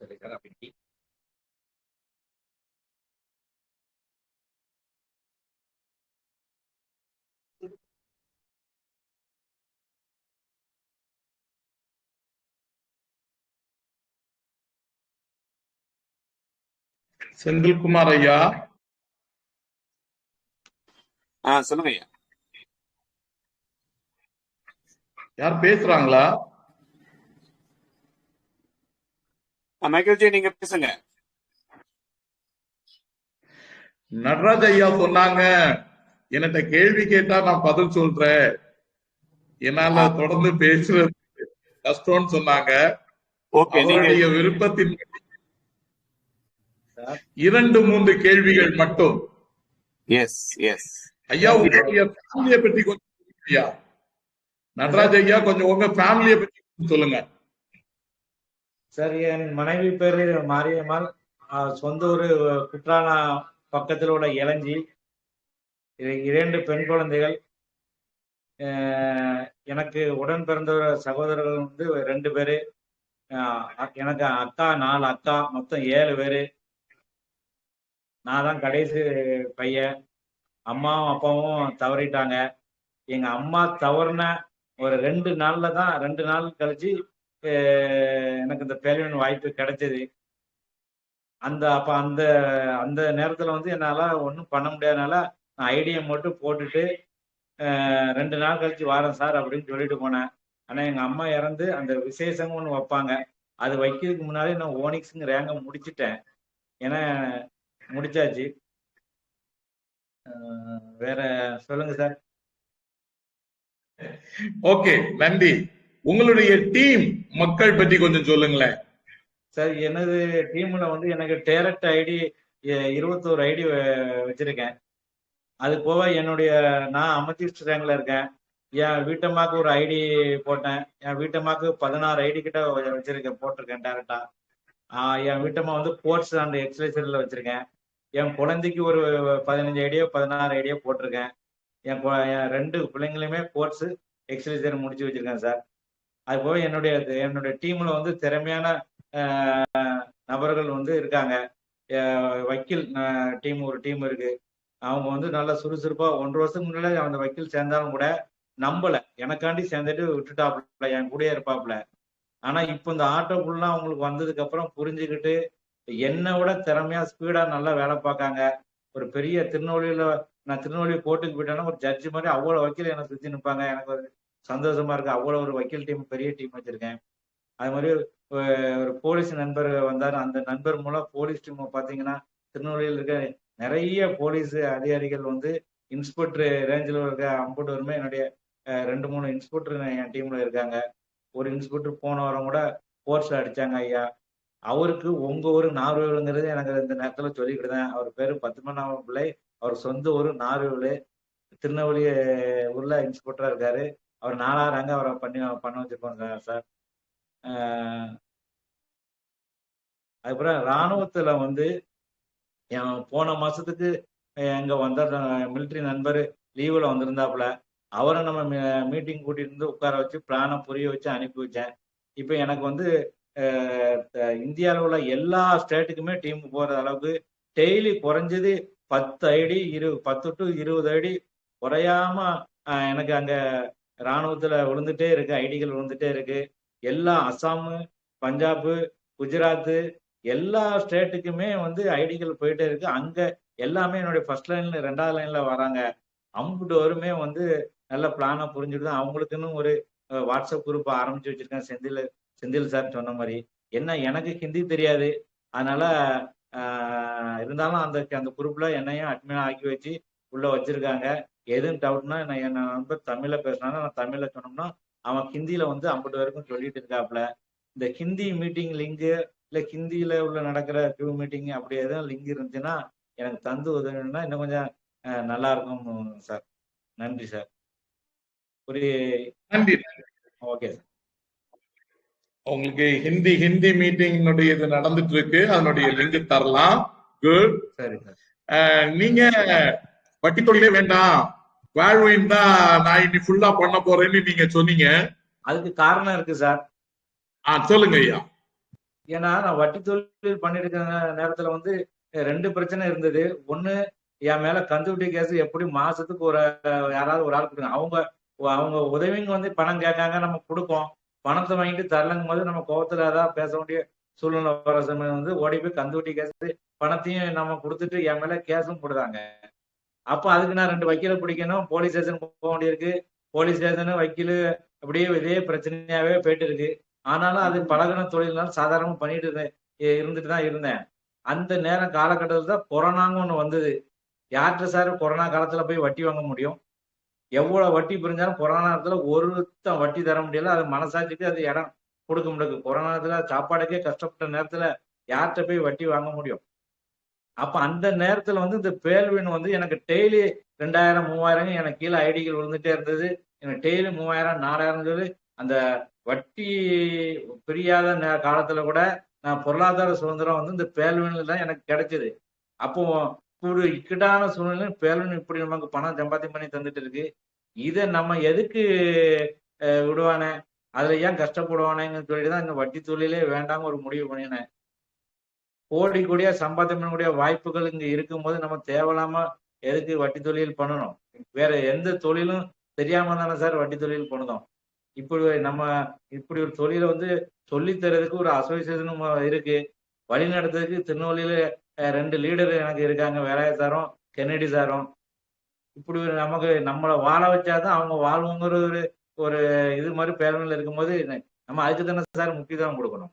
சரி சார். அப்படி செந்தில்குமார் ஐயா, சொல்லுங்க ஐயா. யார் பேசுறாங்களா? மைக்கேல் ஜி நீங்க பேசுங்க. நடராஜ் ஐயா சொன்னாங்க, என்கிட்ட கேள்வி கேட்டா நான் பதில் சொல்றேன், என்னால தொடர்ந்து பேசுறது கஷ்டம்னு சொன்னாங்க. ஓகே, நீங்க அவருடைய விருப்பத்தின் சார் 2-3 கேள்விகள் மட்டும். எஸ் எஸ் ஐயா, உங்களுடைய ஃபேமிலியை பத்தி கொஞ்சம் சொல்லுங்க ஐயா. நடராஜ் ஐயா, கொஞ்சம் உங்க ஃபேமிலியை பத்தி கொஞ்சம் சொல்லுங்க. சார், என் மனைவி பேரு மாரியம்மாள். சொந்த ஊர் குற்றாலா பக்கத்தில் உள்ள இளஞ்சி. 2 பெண் குழந்தைகள். எனக்கு உடன் பிறந்த சகோதரர்கள் வந்து 2 பேரு. எனக்கு அக்கா 4 அக்கா, மொத்தம் 7 பேரு. நான் தான் கடைசி பையன். அம்மாவும் அப்பாவும் தவறிட்டாங்க. எங்க அம்மா தவறுன ஒரு 2 நாள் கழிச்சு எனக்கு இந்த பேலியன் வாய்ப்பு கிடைச்சது. அப்ப அந்த நேரத்துல வந்து என்னால ஒன்றும் பண்ண முடியாதனால நான் ஐடியா மட்டும் போட்டுட்டு 2 நாள் கழிச்சு வாரேன் சார் அப்படின்னு சொல்லிட்டு போனேன். ஆனா எங்க அம்மா இறந்து அந்த விசேஷம் ஒன்று வைப்பாங்க, அது வைக்கிறதுக்கு முன்னாடி நான் ஓனிக்ஸுங்க ரேங்க முடிச்சிட்டேன். ஏன்னா முடிச்சாச்சு. வேற சொல்லுங்க சார். ஓகே, நன்றி. உங்களுடைய டீம் மக்கள் பத்தி கொஞ்சம் சொல்லுங்களேன் சார். எனது டீம்ல வந்து எனக்கு டைரக்ட் ஐடி 21 ஐடி வச்சிருக்கேன். அது போக நான் அமர்த்திஸ்ட் ரேங்க்ல இருக்கேன். என் வீட்டம்மாக்கு ஒரு ஐடி போட்டேன். என் வீட்டம்மாக்கு 16 ஐடி கிட்ட வச்சிருக்கேன், போட்டிருக்கேன் டைரக்டா. என் வீட்டம்மா வந்து ஸ்போர்ட்ஸ் அண்ட் எக்ஸசைஸ்ல வச்சிருக்கேன். என் குழந்தைக்கு ஒரு 15 ஐடியோ 16 ஐடியோ போட்டிருக்கேன். என் 2 பிள்ளைங்களுமே ஸ்போர்ட்ஸ் எக்ஸசைஸ் முடிச்சு வச்சிருக்கேன் சார். அது போக என்னுடைய டீம்ல வந்து திறமையான நபர்கள் வந்து இருக்காங்க. வக்கீல் டீம் ஒரு டீம் இருக்கு. அவங்க வந்து நல்லா சுறுசுறுப்பா 1 வருஷத்துக்கு முன்னாடி அந்த வக்கீல் சேர்ந்தாலும் கூட நம்பல, எனக்காண்டி சேர்ந்துட்டு விட்டுட்டாப்புல, என் கூடயே இருப்பாப்புல. ஆனா இப்ப இந்த ஆட்டோ ஃபுல்லா அவங்களுக்கு வந்ததுக்கு அப்புறம் புரிஞ்சுக்கிட்டு என்னை விட திறமையா ஸ்பீடா நல்லா வேலை பார்க்காங்க. ஒரு பெரிய நான் திருநெல்வேலி கோர்ட்டுக்கு போயிட்டேன்னா ஒரு ஜட்ஜி மாதிரி அவ்வளவு வக்கீல் எனக்கு சுத்தி நிற்பாங்க. எனக்கு ஒரு சந்தோஷமா இருக்கு. அவ்வளவு ஒரு வக்கீல் டீம், பெரிய டீம் வச்சிருக்கேன். அது மாதிரி ஒரு போலீஸ் நண்பர் வந்தார். அந்த நண்பர் மூலம் போலீஸ் டீம் பார்த்தீங்கன்னா திருநெல்வேலியில் இருக்க நிறைய போலீஸ் அதிகாரிகள் வந்து இன்ஸ்பெக்டர் ரேஞ்சில் இருக்க 50 பேருமே என்னுடைய 2-3 இன்ஸ்பெக்டர் என் டீம்ல இருக்காங்க. ஒரு இன்ஸ்பெக்டர் போன வாரம் கூட போர்ஸ் அடிச்சாங்க ஐயா. அவருக்கு உங்க ஊர் நார்வேலுங்கிறது எனக்கு இந்த நேரத்துல சொல்லிக்கிட்டேன். அவர் பேரு பத்மநாப பிள்ளை. அவர் சொந்த ஊர் நார்வேலு. திருநெல்வேலி ஊர்ல இன்ஸ்பெக்டரா இருக்காரு. அவர் 4ஆம் ரேங்க அவரை பண்ண வச்சிருக்கோம் சார். அதுக்கப்புறம் இராணுவத்துல வந்து போன மாசத்துக்கு எங்க வந்த மிலிட்ரி நண்பர் லீவுல வந்திருந்தாப்புல. அவரை நம்ம மீட்டிங் கூட்டிட்டு இருந்து உட்கார வச்சு பிளானை புரிய வச்சு அனுப்பி வச்சேன். இப்ப எனக்கு வந்து இந்தியாவில் உள்ள எல்லா ஸ்டேட்டுக்குமே டீம் போற அளவுக்கு டெய்லி குறைஞ்சது 10 ஐடி 10 to 20 ஐடி குறையாம எனக்கு அங்க இராணுவத்துல விழுந்துட்டே இருக்கு, ஐடிகள் விழுந்துட்டே இருக்கு. எல்லா அசாமு, பஞ்சாபு, குஜராத்து எல்லா ஸ்டேட்டுக்குமே வந்து ஐடிகள் போயிட்டே இருக்கு. அங்க எல்லாமே என்னுடைய ஃபர்ஸ்ட் லைன்ல 2வது லைன்ல வராங்க. அம்புட்டு வருமே வந்து நல்ல பிளானை புரிஞ்சுட்டு தான் அவங்களுக்குன்னு ஒரு வாட்ஸ்அப் குரூப் ஆரம்பிச்சு வச்சிருக்கேன். செந்தில் சார் சொன்ன மாதிரி. என்ன எனக்கு ஹிந்தி தெரியாது, அதனால இருந்தாலும் அந்த குரூப்ல என்னையும் அட்மினா ஆக்கி வச்சு உள்ள வச்சிருக்காங்க. எதுவும் டவுட்னா என் நண்பர் தமிழ்ல பேசினாலும் நான் தமிழ்ல சொன்னோம்னா அவன் ஹிந்தியில வந்து 50 பேருக்கும் சொல்லிட்டு இருக்காப்புல. இந்த ஹிந்தி மீட்டிங் லிங்கு இல்ல ஹிந்தியில உள்ள நடக்கிற கியூ மீட்டிங் அப்படி எதுவும் லிங்க் இருந்துச்சுன்னா எனக்கு தந்து உதவினா இன்னும் கொஞ்சம் நல்லா இருக்கும் சார். நன்றி சார். ஒரு நன்றி. Okay sir. உங்களுக்கு ஹிந்தி மீட்டிங் இது நடந்துட்டு இருக்கு, அதனுடைய லிங்க் தரலாம். குட். சரி சார். நீங்க வட்டி தொழிலே வேண்டாம், வாழ்வின் தான் நான் இன்னி ஃபுல்லா பண்ண போறேன்னு நீங்க சொன்னீங்க. அதுக்கு காரணம் இருக்கு சார். சொல்லுங்க ஐயா. ஏன்னா நான் வட்டி தொழில் பண்ணிட்டு இருக்கிற நேரத்துல வந்து 2 பிரச்சனை இருந்தது. ஒண்ணு, என் மேல கந்துவட்டி கேஸ் எப்படி மாசத்துக்கு ஒரு யாராவது ஒரு ஆள் கொடுங்க. அவங்க உதவிங்க வந்து பணம் கேட்காங்க, நம்ம கொடுப்போம். பணத்தை வாங்கிட்டு தரலங்கும் போது நம்ம கோவத்துல ஏதாவது பேச வேண்டிய சூழ்நிலை வர சமயம் வந்து ஓடி போய் கந்துவட்டி கேஸ் பணத்தையும் நம்ம கொடுத்துட்டு என் மேல கேஸும் போடுறாங்க. அப்ப அதுக்கு நான் 2 வக்கீலை பிடிக்கணும், போலீஸ் ஸ்டேஷன் போக வேண்டியிருக்கு. போலீஸ் ஸ்டேஷனு வக்கீலு அப்படியே இதே பிரச்சனையாவே போயிட்டு இருக்கு. ஆனாலும் அது பழகின தொழில்னால சாதாரணமா பண்ணிட்டு இருந்துட்டு தான் இருந்தேன். அந்த நேரம் காலகட்டத்தில் தான் கொரோனான்னு ஒண்ணு வந்தது. யார்கிட்ட சார் கொரோனா காலத்துல போய் வட்டி வாங்க முடியும்? எவ்வளவு வட்டி புரிஞ்சாலும் கொரோனா நேரத்துல ஒருத்தன் வட்டி தர முடியல. அது மனசாட்சிக்கு அது இடம் கொடுக்க முடியாது. கொரோனா நேரத்துல சாப்பாடுக்கே கஷ்டப்பட்ட நேரத்துல யார்கிட்ட போய் வட்டி வாங்க முடியும்? அப்ப அந்த நேரத்துல வந்து இந்த பேல்வின் வந்து எனக்கு டெய்லி 2000 3000 எனக்கு கீழே ஐடிகள் விழுந்துட்டே இருந்தது. எனக்கு டெய்லி 3000 4000 சொல்லி அந்த வட்டி பிரியாத காலத்துல கூட நான் பொருளாதார சுதந்திரம் வந்து இந்த பேல்வின்ல தான் எனக்கு கிடைச்சது. அப்போ ஒரு இக்கட்டான சூழ்நிலை பேல்வின் இப்படி நமக்கு பணம் சம்பாத்தியம் பண்ணி தந்துட்டு இருக்கு. இதை நம்ம எதுக்கு விடுவானே, அதுல ஏன் கஷ்டப்படுவானேன்னு சொல்லிட்டு தான் இந்த வட்டி தொழிலே வேண்டாம் ஒரு முடிவு பண்ணினேன். கோடி கோடியா சம்பாத்தியம் பண்ணக்கூடிய வாய்ப்புகள் இங்க இருக்கும்போது நம்ம தேவையில்லாம எதுக்கு வட்டி தொழில் பண்ணணும்? வேற எந்த தொழிலும் தெரியாம தானே சார் வட்டி தொழில் பண்ணுதோம். இப்படி ஒரு தொழிலை வந்து சொல்லித் தரதுக்கு ஒரு அசோசியேஷனும் இருக்கு. வழி நடத்துறதுக்கு திருநெல்வேலியில 2 லீடர் எனக்கு இருக்காங்க, வேலாய சாரும் கென்னடி சாரும். இப்படி ஒரு நமக்கு நம்மளை வாழ வச்சாதான் அவங்க வாழ்வுங்கிற ஒரு இது மாதிரி பேரணியில் இருக்கும்போது நம்ம அதுக்கு தானே சார் முக்கியத்துவம் கொடுக்கணும்.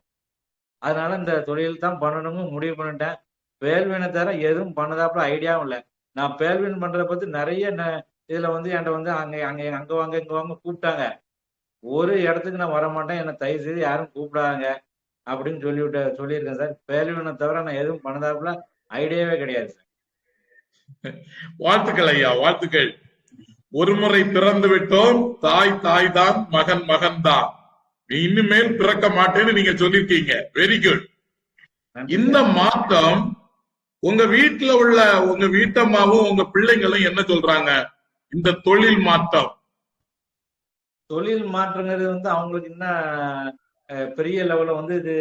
அதனால இந்த தொழில் தான் பண்ணணும்னு முடிவு பண்ணிட்டேன். பேல்வினை தவிர எதுவும் பண்ணதாப்புல ஐடியாவும் இல்லை. நான் பேல்வின் பண்றதை பத்தி நிறைய இதுல வந்து என்கிட்ட வந்து அங்க வாங்க இங்க வாங்க கூப்பிட்டாங்க. ஒரு இடத்துக்கு நான் வர மாட்டேன், என்னை தயவு செய்து யாரும் கூப்பிடாங்க அப்படின்னு சொல்லியிருக்கேன் சார். பேல்வினை தவிர நான் எதுவும் பண்ணதாப்புல ஐடியாவே கிடையாது சார். வாழ்த்துக்கள் ஐயா, வாழ்த்துக்கள். ஒரு முறை பிறந்து விட்டோம், தாய் தாய் தான், மகன் மகன் தான். இனிமேல் பிறக்க மாட்டேன்னு நீங்க சொல்லிருக்கீங்க. Very good. இந்த மாற்றம் உங்க வீட்டுல உள்ள உங்க வீட்டம்மாவும் உங்க பிள்ளைங்களும் என்ன சொல்றாங்க? இந்த தொழில் மாற்றம் மாற்றங்கிறது வந்து அவங்களுக்கு இன்னும் பெரிய லெவல்ல வந்து இது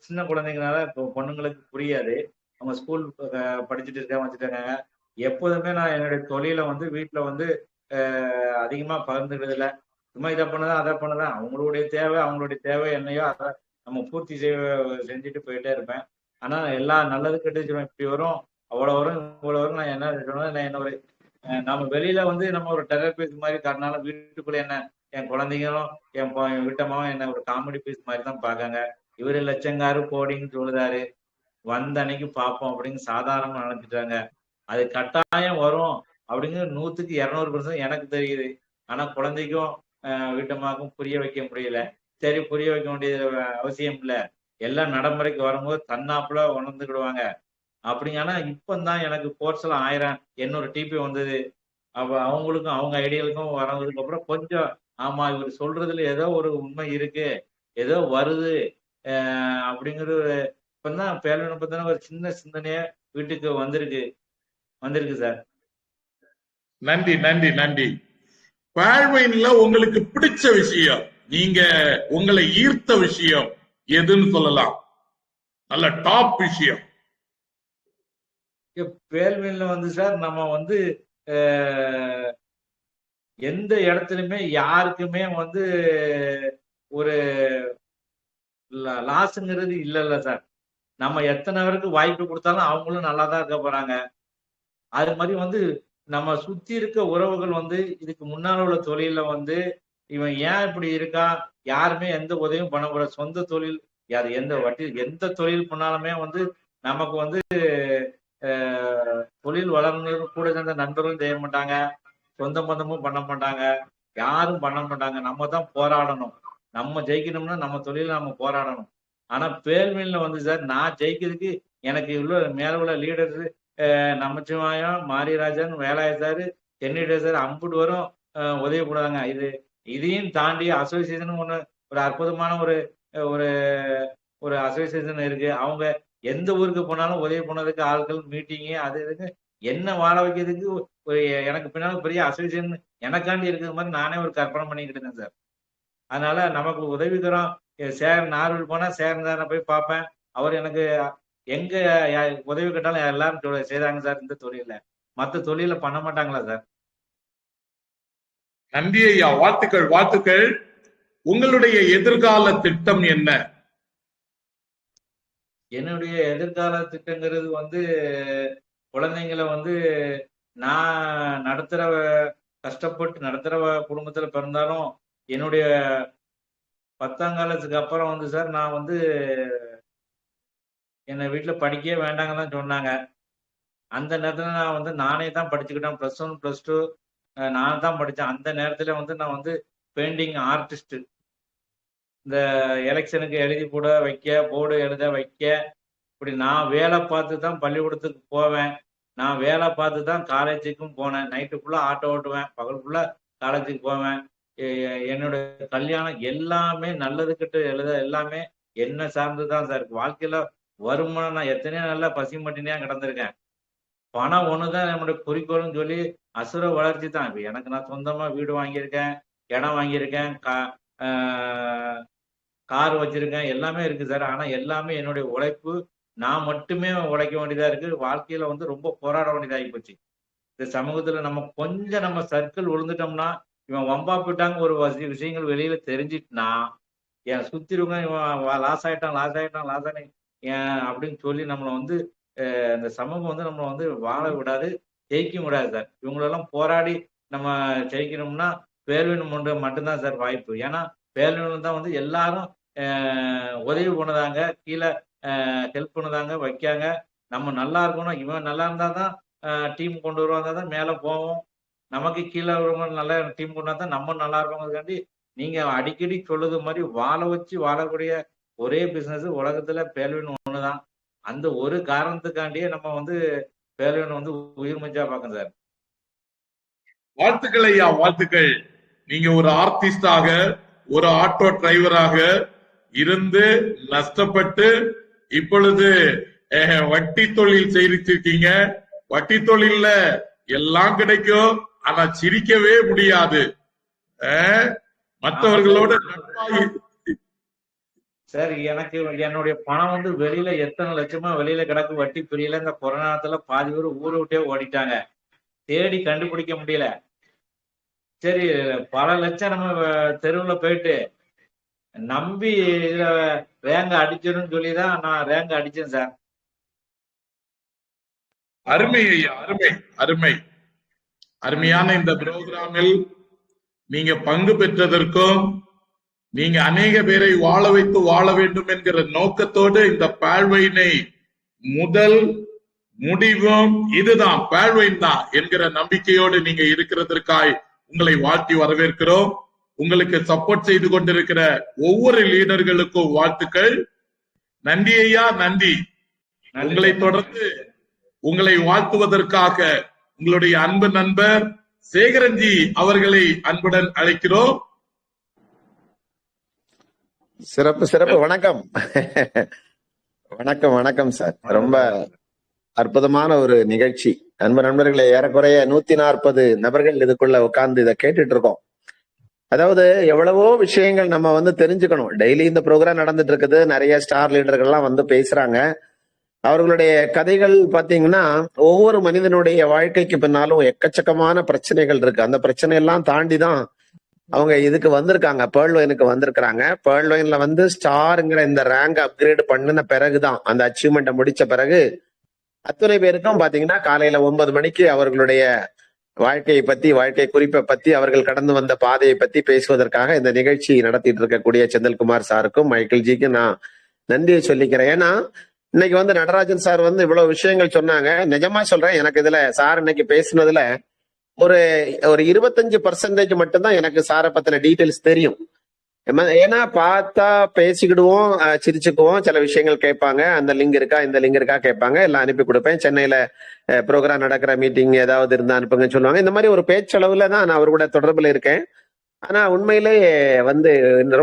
சின்ன குழந்தைங்கனால இப்போ பொண்ணுங்களுக்கு புரியாது. அவங்க ஸ்கூல் படிச்சுட்டு வச்சுட்டாங்க. எப்போதுமே நான் என்னுடைய தொழிலை வந்து வீட்டுல வந்து அதிகமா பகிர்ந்துக்கிறது இல்லை. சும்மா இதை பண்ணதான் அதை பண்ணதான் அவங்களுடைய தேவை என்னையோ அதை நம்ம பூர்த்தி செஞ்சுட்டு போயிட்டே இருப்பேன். ஆனா எல்லா நல்லது கெட்டு இப்படி வரும் அவ்வளவு வரும் இவ்வளவு வரும். நான் என்ன சொன்னேன், நான் என்ன ஒரு நம்ம வெளியில வந்து நம்ம ஒரு டெரர் பீஸ் மாதிரி காட்டினாலும் வீட்டுக்குள்ள என்ன என் குழந்தைங்களும் என் வீட்டம்மாவும் என்ன ஒரு காமெடி பீஸ் மாதிரி தான் பார்க்காங்க. இவரு லட்சங்காரு கோடின்னு சொல்லுதாரு, வந்த அன்னைக்கு பார்ப்போம் அப்படின்னு சாதாரணமா நினைச்சிட்டாங்க. அது கட்டாயம் வரும் அப்படிங்கிற 100க்கு 200% எனக்கு தெரியுது. ஆனா குழந்தைக்கும் வீட்டம்மாவுக்கும் புரிய வைக்க முடியல. சரி, புரிய வைக்க வேண்டியது அவசியம் இல்லை, எல்லாம் நடைமுறைக்கு வரும்போது தன்னாப்புல உணர்ந்துக்கிடுவாங்க அப்படிங்க. ஆனா இப்பந்தான் எனக்கு கோர்ஸ்ல 1800 டிபி வந்தது. அப்ப அவங்களுக்கும் அவங்க ஐடியாவுக்கும் வர்றதுக்கு அப்புறம் கொஞ்சம் ஆமா இவர் சொல்றதுல ஏதோ ஒரு உண்மை இருக்கு, ஏதோ வருது அப்படிங்கிற இப்பதான் பேலனை பத்தின ஒரு சின்ன சிந்தனையே வீட்டுக்கு வந்திருக்கு சார். நன்றி நன்றி நன்றி. பேல்வைன்ல உங்களுக்கு பிடிச்ச விஷயம், நீங்க உங்களை ஈர்த்த விஷயம் எதுன்னு சொல்லலாம்? நல்ல டாப் விஷயம். பேல்வின்ல வந்து சார் நம்ம வந்து எந்த இடத்துலயுமே யாருக்குமே வந்து ஒரு லாஸ்ங்கிறது இல்லைல்ல சார். நம்ம எத்தனை பேருக்கு வாய்ப்பு கொடுத்தாலும் அவங்களும் நல்லா தான் இருக்க போறாங்க. அது மாதிரி வந்து நம்ம சுத்தி இருக்க உறவுகள் வந்து இதுக்கு முன்னால உள்ள தொழில வந்து இவன் ஏன் இப்படி இருக்கா, யாருமே எந்த உதவியும் பண்ண போற சொந்த தொழில் யார் எந்த தொழில் பண்ணாலுமே வந்து நமக்கு வந்து தொழில் வளர்ந்து கூட சேர்ந்த நண்பர்களும் செய்ய மாட்டாங்க, சொந்த பந்தமும் பண்ண மாட்டாங்க, யாரும் பண்ண மாட்டாங்க. நம்ம தான் போராடணும். நம்ம ஜெயிக்கணும்னா நம்ம தொழில நம்ம போராடணும். ஆனா பேல்வின்ல வந்து சார் நான் ஜெயிக்கிறதுக்கு எனக்கு இவ்வளவு மேல உள்ள லீடர்ஸ் நமச்சிவாயம், மாரிராஜன், வேலாய சார், தென்னிட சார் அம்புட்டு வரும் உதவி போடுறாங்க. இதையும் தாண்டி அசோசியேஷன் ஒண்ணு ஒரு அற்புதமான ஒரு அசோசியேஷன் இருக்கு. அவங்க எந்த ஊருக்கு போனாலும் உதவி பண்ணதுக்கு ஆட்கள் மீட்டிங்கு அது இதுக்கு என்ன வாழ வைக்கிறதுக்கு எனக்கு பின்னாலும் பெரிய அசோசியேஷன் எனக்காண்டி இருக்கிறது மாதிரி நானே ஒரு கற்பனை பண்ணிக்கிட்டு இருந்தேன் சார். அதனால நமக்கு உதவிகரம் நார்வில் போனா சேரன் சாரை போய் பார்ப்பேன். அவர் எனக்கு எங்க உதவி கேட்டாலும் எல்லாரும் செய்தாங்க சார். இந்த தொழில மத்த தொழில பண்ண மாட்டாங்களா சார்? நன்றி ஐயா, வாழ்த்துக்கள் வாழ்த்துக்கள். உங்களுடைய எதிர்கால திட்டம் என்ன? என்னுடைய எதிர்கால திட்டங்கிறது வந்து குழந்தைங்களை வந்து நான் கஷ்டப்பட்டு நடத்துற குடும்பத்துல பிறந்தாலும் என்னுடைய 10ஆம் கிளாஸுக்கு அப்புறம் வந்து சார் நான் வந்து என்னை வீட்டுல படிக்கவே வேண்டாங்கன்னு தான் சொன்னாங்க. அந்த நேரத்துல நான் வந்து நானே தான் படிச்சுக்கிட்டேன். +1 +2 நான் தான் படித்தேன். அந்த நேரத்துல வந்து நான் வந்து பெயிண்டிங் ஆர்டிஸ்ட். இந்த எலெக்ஷனுக்கு எழுதி போட வைக்க, போர்டு எழுத வைக்க, இப்படி நான் வேலை பார்த்து தான் பள்ளிக்கூடத்துக்கு போவேன். நான் வேலை பார்த்து தான் காலேஜுக்கும் போனேன். நைட்டு ஃபுல்லாக ஆட்டோ ஓட்டுவேன், பகல் ஃபுல்லாக காலேஜுக்கு போவேன். என்னோட கல்யாணம் எல்லாமே நல்லது கெட்டு எழுத எல்லாமே என்ன சார்ந்து தான் சார். வாழ்க்கையில வருமானம் நான் எத்தனையோ நல்லா பசி மட்டினியா கிடந்திருக்கேன். பணம் ஒண்ணுதான் நம்முடைய குறிக்கோள்னு சொல்லி அசுர வளர்ச்சி தான். இப்போ எனக்கு நான் சொந்தமா வீடு வாங்கியிருக்கேன், இடம் வாங்கியிருக்கேன், கார் வச்சிருக்கேன், எல்லாமே இருக்கு சார். ஆனா எல்லாமே என்னுடைய உழைப்பு. நான் மட்டுமே உழைக்க வேண்டியதா இருக்கு. வாழ்க்கையில வந்து ரொம்ப போராட வேண்டியதாகி போச்சு. இந்த சமூகத்துல நம்ம சர்க்கிள் விழுந்துட்டோம்னா, இவன் வம்பா போயிட்டாங்க ஒரு விஷயங்கள் வெளியில தெரிஞ்சிட்டுனா, என் சுத்திருவங்க இவன் லாஸ் ஆயிட்டான் அப்படின்னு சொல்லி நம்மளை வந்து இந்த சமூகம் வந்து நம்மளை வந்து வாழ விடாது, ஜெயிக்க விடாது சார். இவங்களெல்லாம் போராடி நம்ம ஜெயிக்கணும்னா பேர்வின் ஒன்று மட்டும்தான் சார் வாய்ப்பு. ஏன்னா பேர்வின் தான் வந்து எல்லாரும் உதவி பண்ணதாங்க, கீழே ஹெல்ப் பண்ணதாங்க, வைக்காங்க. நம்ம நல்லா இருக்கணும், இவன் நல்லா இருந்தா தான் டீம் கொண்டு வருவாங்க தான் மேலே போவோம். நமக்கு கீழே வருவங்க நல்ல டீம் கொண்டா தான் நம்ம நல்லா இருக்கோங்கிறதுக்காண்டி நீங்க அடிக்கடி சொல்லுது மாதிரி வாழ வச்சு வாழக்கூடிய ஒரே பிசினஸ் உலகத்துல பேர்வின் ஒண்ணுதான். அந்த ஒரு காரணத்துக்காண்டியே நம்ம வந்து பேர்வின் வந்து உயிர் மச்சா பார்க்கணும் சார். வாழ்த்துக்கள் ஐயா, வாழ்த்துக்கள். நீங்க ஒரு ஆர்டிஸ்டாக, ஒரு ஆட்டோ டிரைவராக இருந்து நஷ்டப்பட்டு இப்பொழுது வட்டி தொழில் செய்திருக்கீங்க. வட்டி தொழில்ல எல்லாம் கிடைக்கும், ஆனா சிரிக்கவே முடியாது. மற்றவர்களோட சார் எனக்கு என்னுடைய பணம் வந்து வெளியில எத்தனை லட்சமா வெளியில கிடக்கு வட்டி பிரியல. இந்த கொரோனாத்துல பாதி பேர் ஊரை விட்டே ஓடிட்டாங்க, தேடி கண்டுபிடிக்க முடியல. சரி, பல லட்சம் நம்ம தெருவுல போயிட்டு நம்பி இதுல ரேங்க அடிச்சிடும் சொல்லிதான் நான் ரேங்க அடிச்சேன் சார். அருமை ஐயா, அருமை அருமை. அருமையான இந்த புரோகிராமில் நீங்க பங்கு பெற்றதற்கும், நீங்க அநேக பேரை வாழ வைத்து வாழ வேண்டும் என்கிற நோக்கத்தோடு இந்த பால்வைனை முதல் முடிவும் இதுதான், பால்வைன் தான் என்கிற நம்பிக்கையோடு நீங்க இருக்கிறதற்காய் உங்களை வாழ்த்தி வரவேற்கிறோம். உங்களுக்கு சப்போர்ட் செய்து கொண்டிருக்கிற ஒவ்வொரு லீடர்களுக்கும் வாழ்த்துக்கள். நன்றி ஐயா, நன்றி. உங்களை தொடர்ந்து உங்களை வாழ்த்துவதற்காக உங்களுடைய அன்பு நண்பர் சேகரன்ஜி அவர்களை அன்புடன் அழைக்கிறோம். சிறப்பு சிறப்பு. வணக்கம் வணக்கம் வணக்கம் சார். ரொம்ப அற்புதமான ஒரு நிகழ்ச்சி. அன்பு நண்பர்களே, ஏறக்குறைய 140 நபர்கள் இதுக்குள்ள உட்கார்ந்து இதை கேட்டுட்டு இருக்கோம். அதாவது எவ்வளவோ விஷயங்கள் நம்ம வந்து தெரிஞ்சுக்கணும். டெய்லி இந்த ப்ரோக்ராம் நடந்துட்டு இருக்குது, நிறைய ஸ்டார் லீடர்கள்லாம் வந்து பேசுறாங்க. அவர்களுடைய கதைகள் பாத்தீங்கன்னா ஒவ்வொரு மனிதனுடைய வாழ்க்கைக்கு பின்னாலும் எக்கச்சக்கமான பிரச்சனைகள் இருக்கு. அந்த பிரச்சனை எல்லாம் தாண்டிதான் அவங்க இதுக்கு வந்திருக்காங்க, பேர்ல்வைனுக்கு வந்திருக்கிறாங்க. பேர்ல்வைன்ல வந்து ஸ்டாருங்கிற இந்த ரேங்க் அப்கிரேட் பண்ணின பிறகுதான், அந்த அச்சீவ்மெண்ட்டை முடிச்ச பிறகு அத்தனை பேருக்கும் பாத்தீங்கன்னா காலையில 9 மணிக்கு அவர்களுடைய வாழ்க்கையை பத்தி, வாழ்க்கை குறிப்பை பத்தி, அவர்கள் கடந்து வந்த பாதையை பத்தி பேசுவதற்காக இந்த நிகழ்ச்சி நடத்திட்டு இருக்கக்கூடிய செந்தில்குமார் சாருக்கும் மைக்கேல் ஜிக்கும் நான் நன்றியை சொல்லிக்கிறேன். ஏன்னா இன்னைக்கு வந்து நடராஜன் சார் வந்து இவ்வளவு விஷயங்கள் சொன்னாங்க. நிஜமா சொல்றேன், எனக்கு இதுல சார் இன்னைக்கு பேசுனதுல ஒரு 25% மட்டும்தான் எனக்கு சாரை பத்தின டீட்டெயில்ஸ் தெரியும். ஏன்னா பார்த்தா பேசிக்கிடுவோம், சிரிச்சுக்குவோம், சில விஷயங்கள் கேட்பாங்க, அந்த லிங்க் இருக்கா இந்த லிங்க் இருக்கா கேட்பாங்க, எல்லாம் அனுப்பி கொடுப்பேன். சென்னையில ப்ரோக்ராம் நடக்கிற மீட்டிங் ஏதாவது இருந்தா அனுப்புங்கன்னு சொல்லுவாங்க. இந்த மாதிரி ஒரு பேச்சளவுல தான் நான் அவர் கூட தொடர்புல இருக்கேன். ஆனா உண்மையிலே வந்து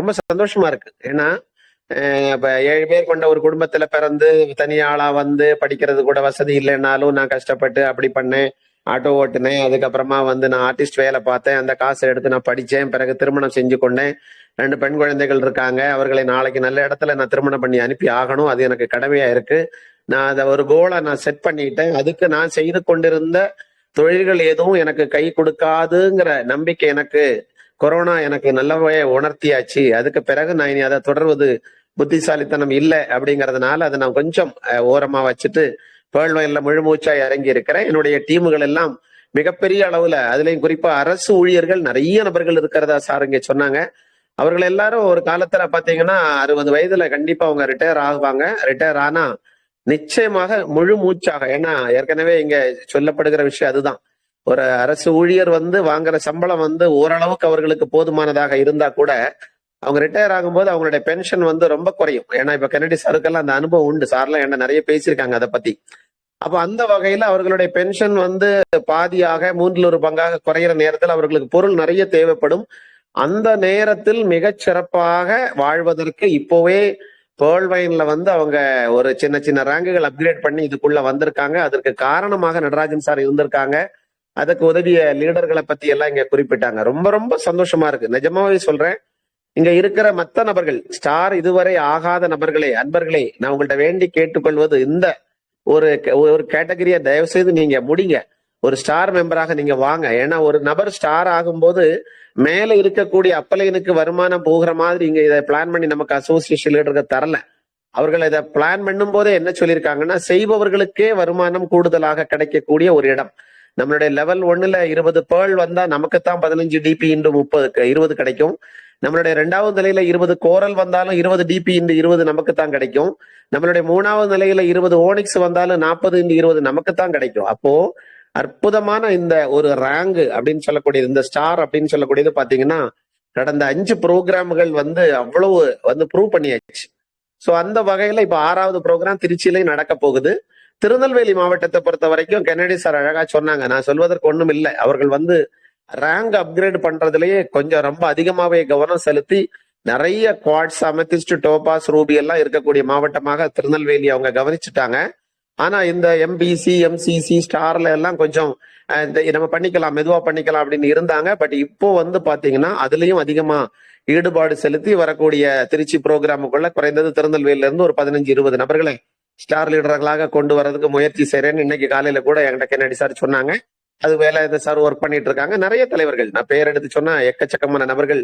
ரொம்ப சந்தோஷமா இருக்கு. ஏன்னா இப்ப 7 பேர் கொண்ட ஒரு குடும்பத்துல பிறந்து தனியாளா வந்து படிக்கிறது கூட வசதி இல்லைன்னாலும் நான் கஷ்டப்பட்டு அப்படி பண்ணேன், ஆட்டோ ஓட்டுனேன், அதுக்கப்புறமா வந்து நான் ஆர்டிஸ்ட் வேலை பார்த்தேன், அந்த காசை எடுத்து நான் படிச்சேன், பிறகு திருமணம் செஞ்சு கொண்டேன். 2 பெண் குழந்தைகள் இருக்காங்க. அவர்களை நாளைக்கு நல்ல இடத்துல நான் திருமணம் பண்ணி அனுப்பி ஆகணும். அது எனக்கு கடமையா இருக்கு. நான் அதை ஒரு கோலை நான் செட் பண்ணிட்டேன். அதுக்கு நான் செய்து கொண்டிருந்த தொழில்கள் எதுவும் எனக்கு கை கொடுக்காதுங்கிற நம்பிக்கை எனக்கு கொரோனா எனக்கு நல்லாவே உணர்த்தியாச்சு. அதுக்கு பிறகு நான் இனி அதை தொடர்வது புத்திசாலித்தனம் இல்லை அப்படிங்கறதுனால அதை நான் கொஞ்சம் ஓரமா வச்சுட்டு பேர்ல் வயல்ல முழுமூச்சா இறங்கி இருக்கிறேன். என்னுடைய டீமுகள் எல்லாம் மிகப்பெரிய அளவுல, அதுலயும் குறிப்பா அரசு ஊழியர்கள் நிறைய நபர்கள் இருக்கிறதா சார் இங்க சொன்னாங்க. அவர்கள் எல்லாரும் ஒரு காலத்துல பாத்தீங்கன்னா 60 வயதுல கண்டிப்பா அவங்க ரிட்டையர் ஆகுவாங்க. ரிட்டையர் ஆனா நிச்சயமாக முழு மூச்சாக, ஏன்னா ஏற்கனவே இங்க சொல்லப்படுகிற விஷயம் அதுதான். ஒரு அரசு ஊழியர் வாங்குற சம்பளம் ஓரளவுக்கு அவர்களுக்கு போதுமானதாக இருந்தா கூட அவங்க ரிட்டையர் ஆகும்போது அவங்களுடைய பென்ஷன் ரொம்ப குறையும். ஏன்னா இப்ப கென்னடி சாருக்கெல்லாம் அந்த அனுபவம் உண்டு. சார்லாம் என்ன நிறைய பேசியிருக்காங்க அதை பத்தி. அப்ப அந்த வகையில அவர்களுடைய பென்ஷன் பாதியாக 1/3 பங்காக குறையிற நேரத்தில் அவர்களுக்கு பொருள் நிறைய தேவைப்படும். அந்த நேரத்தில் மிகச் சிறப்பாக வாழ்வதற்கு இப்போவே பேர்ல் வைன்ல அவங்க ஒரு சின்ன சின்ன ரேங்குகள் அப்கிரேட் பண்ணி இதுக்குள்ள வந்திருக்காங்க. அதற்கு காரணமாக நடராஜன் சார் இருந்திருக்காங்க. அதுக்கு உதவிய லீடர்களை பத்தி எல்லாம் இங்க குறிப்பிட்டாங்க. ரொம்ப ரொம்ப சந்தோஷமா இருக்கு. நிஜமாவே சொல்றேன், இங்க இருக்கிற மற்ற நபர்கள், ஸ்டார் இதுவரை ஆகாத நபர்களே, அன்பர்களே, நான் உங்கள்ட்ட வேண்டி கேட்டுக்கொள்வது, இந்த ஒரு கேட்டகரியை தயவு செய்து நீங்க முடிங்க. ஒரு ஸ்டார் மெம்பராக நீங்க வாங்க. ஏன்னா ஒரு நபர் ஸ்டார் ஆகும்போது மேல இருக்கக்கூடிய அப்பலைனுக்கு வருமானம் போகிற மாதிரி இங்க இதை பிளான் பண்ணி நமக்கு அசோசியேஷன் லீடருக்கு தரல. அவர்கள் இதை பிளான் பண்ணும் போதே என்ன சொல்லியிருக்காங்கன்னா, செய்பவர்களுக்கே வருமானம் கூடுதலாக கிடைக்கக்கூடிய ஒரு இடம். நம்மளுடைய லெவல் 1ல 20 பேர்ல் வந்தா நமக்குத்தான் 15 டிபி இன்டு 20 கிடைக்கும். நம்மளுடைய 2வது நிலையில 20 கோரல் வந்தாலும் 20 டிபி இன்டு 20 நமக்கு தான் கிடைக்கும். நம்மளுடைய 3வது நிலையில 20 ஓனிக்ஸ் வந்தாலும் 40 இன்டு 20 நமக்கு தான் கிடைக்கும். அப்போ அற்புதமான இந்த ஒரு ரேங்க் அப்படின்னு சொல்லக்கூடியது, இந்த ஸ்டார் அப்படின்னு சொல்லக்கூடியது பாத்தீங்கன்னா கடந்த 5 ப்ரோக்ராம்கள் அவ்வளவு ப்ரூவ் பண்ணியாச்சு. சோ அந்த வகையில இப்ப 6வது ப்ரோக்ராம் திருச்சியிலையும் நடக்க போகுது. திருநெல்வேலி மாவட்டத்தை பொறுத்த வரைக்கும் கென்னடி சார் அழகா சொன்னாங்க. நான் சொல்வதற்கு ஒண்ணும் இல்லை. அவர்கள் ரேங்க் அப்கிரேட் பண்றதுலயே கொஞ்சம் ரொம்ப அதிகமாவே கவனம் செலுத்தி நிறைய குவாட்ஸ், அமெத்திஸ்ட், டோபாஸ், ரூபி எல்லாம் இருக்கக்கூடிய மாவட்டமாக திருநெல்வேலி அவங்க கவனிச்சுட்டாங்க. ஆனா இந்த எம்பிசி, எம்சிசி, ஸ்டார்ல எல்லாம் கொஞ்சம் நம்ம பண்ணிக்கலாம், மெதுவா பண்ணிக்கலாம் அப்படின்னு இருந்தாங்க. பட் இப்போ பாத்தீங்கன்னா அதுலயும் அதிகமா ஈடுபாடு செலுத்தி வரக்கூடிய திருச்சி ப்ரோக்ராமுக்குள்ள குறைந்தது திருநெல்வேலியில இருந்து ஒரு 15-20 நபர்களை ஸ்டார் லீடர்களாக கொண்டு வரதுக்கு முயற்சி செய்யறேன்னு இன்னைக்கு காலையில கூட என்கிட்ட கென்னடி சார் சொன்னாங்க. அது வேலை சார் ஒர்க் பண்ணிட்டு இருக்காங்க. நிறைய தலைவர்கள், நான் பேர் எடுத்து சொன்னா எக்கச்சக்கமான நபர்கள்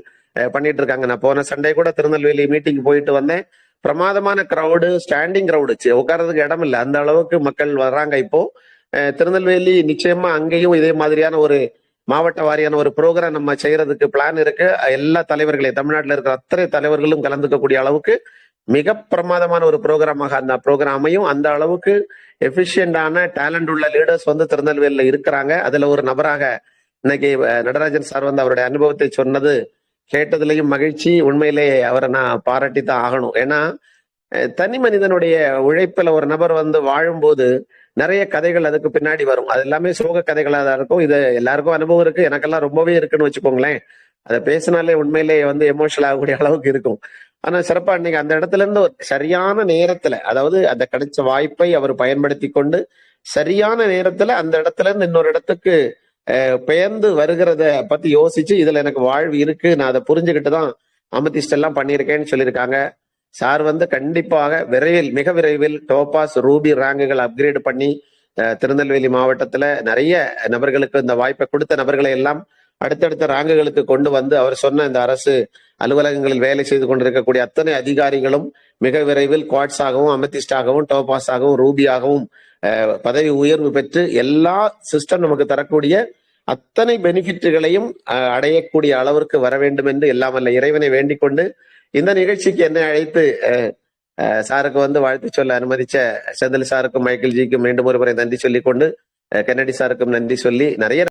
பண்ணிட்டு இருக்காங்க. நான் போன சண்டே கூட திருநெல்வேலி மீட்டிங் போயிட்டு வந்தேன். பிரமாதமான கிரௌடு, ஸ்டாண்டிங் கிரௌடு, உட்கார்றதுக்கு இடம் இல்லை, அந்த அளவுக்கு மக்கள் வர்றாங்க. இப்போ திருநெல்வேலி நிச்சயமா அங்கேயும் இதே மாதிரியான ஒரு மாவட்ட வாரியான ஒரு ப்ரோக்ராம் நம்ம செய்யறதுக்கு பிளான் இருக்கு. எல்லா தலைவர்களையும், தமிழ்நாட்டில் இருக்கிற அத்தனை தலைவர்களும் கலந்துக்கக்கூடிய அளவுக்கு மிக பிரமாதமான ஒரு ப்ரோக்ராமாக அந்த ப்ரோக்ராமையும், அந்த அளவுக்கு எஃபிஷியண்டான டேலண்ட் உள்ள லீடர்ஸ் திருநெல்வேலியில இருக்கிறாங்க. அதுல ஒரு நபராக இன்னைக்கு நடராஜன் சார் அவருடைய அனுபவத்தை சொன்னது கேட்டதுலயும் மகிழ்ச்சி. உண்மையிலேயே அவரை நான் பாராட்டி தான் ஆகணும். ஏன்னா தனி மனிதனுடைய உழைப்புல ஒரு நபர் வாழும்போது நிறைய கதைகள் அதுக்கு பின்னாடி வரும். அது எல்லாமே சோக கதைகளா தான் இருக்கும். இது எல்லாருக்கும் அனுபவம் இருக்கு, எனக்கெல்லாம் ரொம்பவே இருக்குன்னு வச்சுக்கோங்களேன். அதை பேசினாலே உண்மையிலேயே எமோஷனல் ஆகக்கூடிய அளவுக்கு இருக்கும். ஆனா சிறப்பா இன்னைக்கு அந்த இடத்துல இருந்து சரியான நேரத்துல, அதாவது அந்த கிடைச்ச வாய்ப்பை அவர் பயன்படுத்தி கொண்டு சரியான நேரத்துல அந்த இடத்துல இருந்து இன்னொரு இடத்துக்கு பெயர்ந்து வருகிறத பத்தி யோசிச்சு இதுல எனக்கு வாழ்வு இருக்கு, நான் அதை புரிஞ்சுக்கிட்டு தான் அமெத்திஸ்ட் எல்லாம் பண்ணியிருக்கேன்னு சொல்லியிருக்காங்க. சார் கண்டிப்பாக விரைவில், மிக விரைவில் டோபாஸ், ரூபி ரேங்குகள் அப்கிரேட் பண்ணி திருநெல்வேலி மாவட்டத்துல நிறைய நபர்களுக்கு இந்த வாய்ப்பை கொடுத்த நபர்களை எல்லாம் அடுத்தடுத்த ரேங்குகளுக்கு கொண்டு அவர் சொன்ன இந்த அரசு அலுவலகங்களில் வேலை செய்து கொண்டிருக்கக்கூடிய அத்தனை அதிகாரிகளும் மிக விரைவில் குவாட்ஸாகவும், அமெத்திஸ்டாகவும், டோபாஸாகவும், ரூபியாகவும் பதவி உயர்வு பெற்று எல்லா சிஸ்டம் நமக்கு தரக்கூடிய அத்தனை பெனிஃபிட்டுகளையும் அடையக்கூடிய அளவிற்கு வர வேண்டும் என்று எல்லாம் வல்ல இறைவனை வேண்டிக் கொண்டு இந்த நிகழ்ச்சிக்கு என்னை அழைத்து சாருக்கு வாழ்த்து சொல்ல அனுமதிச்ச செந்தில் சாருக்கும் மைக்கேல் ஜிக்கும் மீண்டும் ஒரு முறை நன்றி சொல்லிக் கொண்டு, கென்னடி சாருக்கும் நன்றி சொல்லி, நிறைய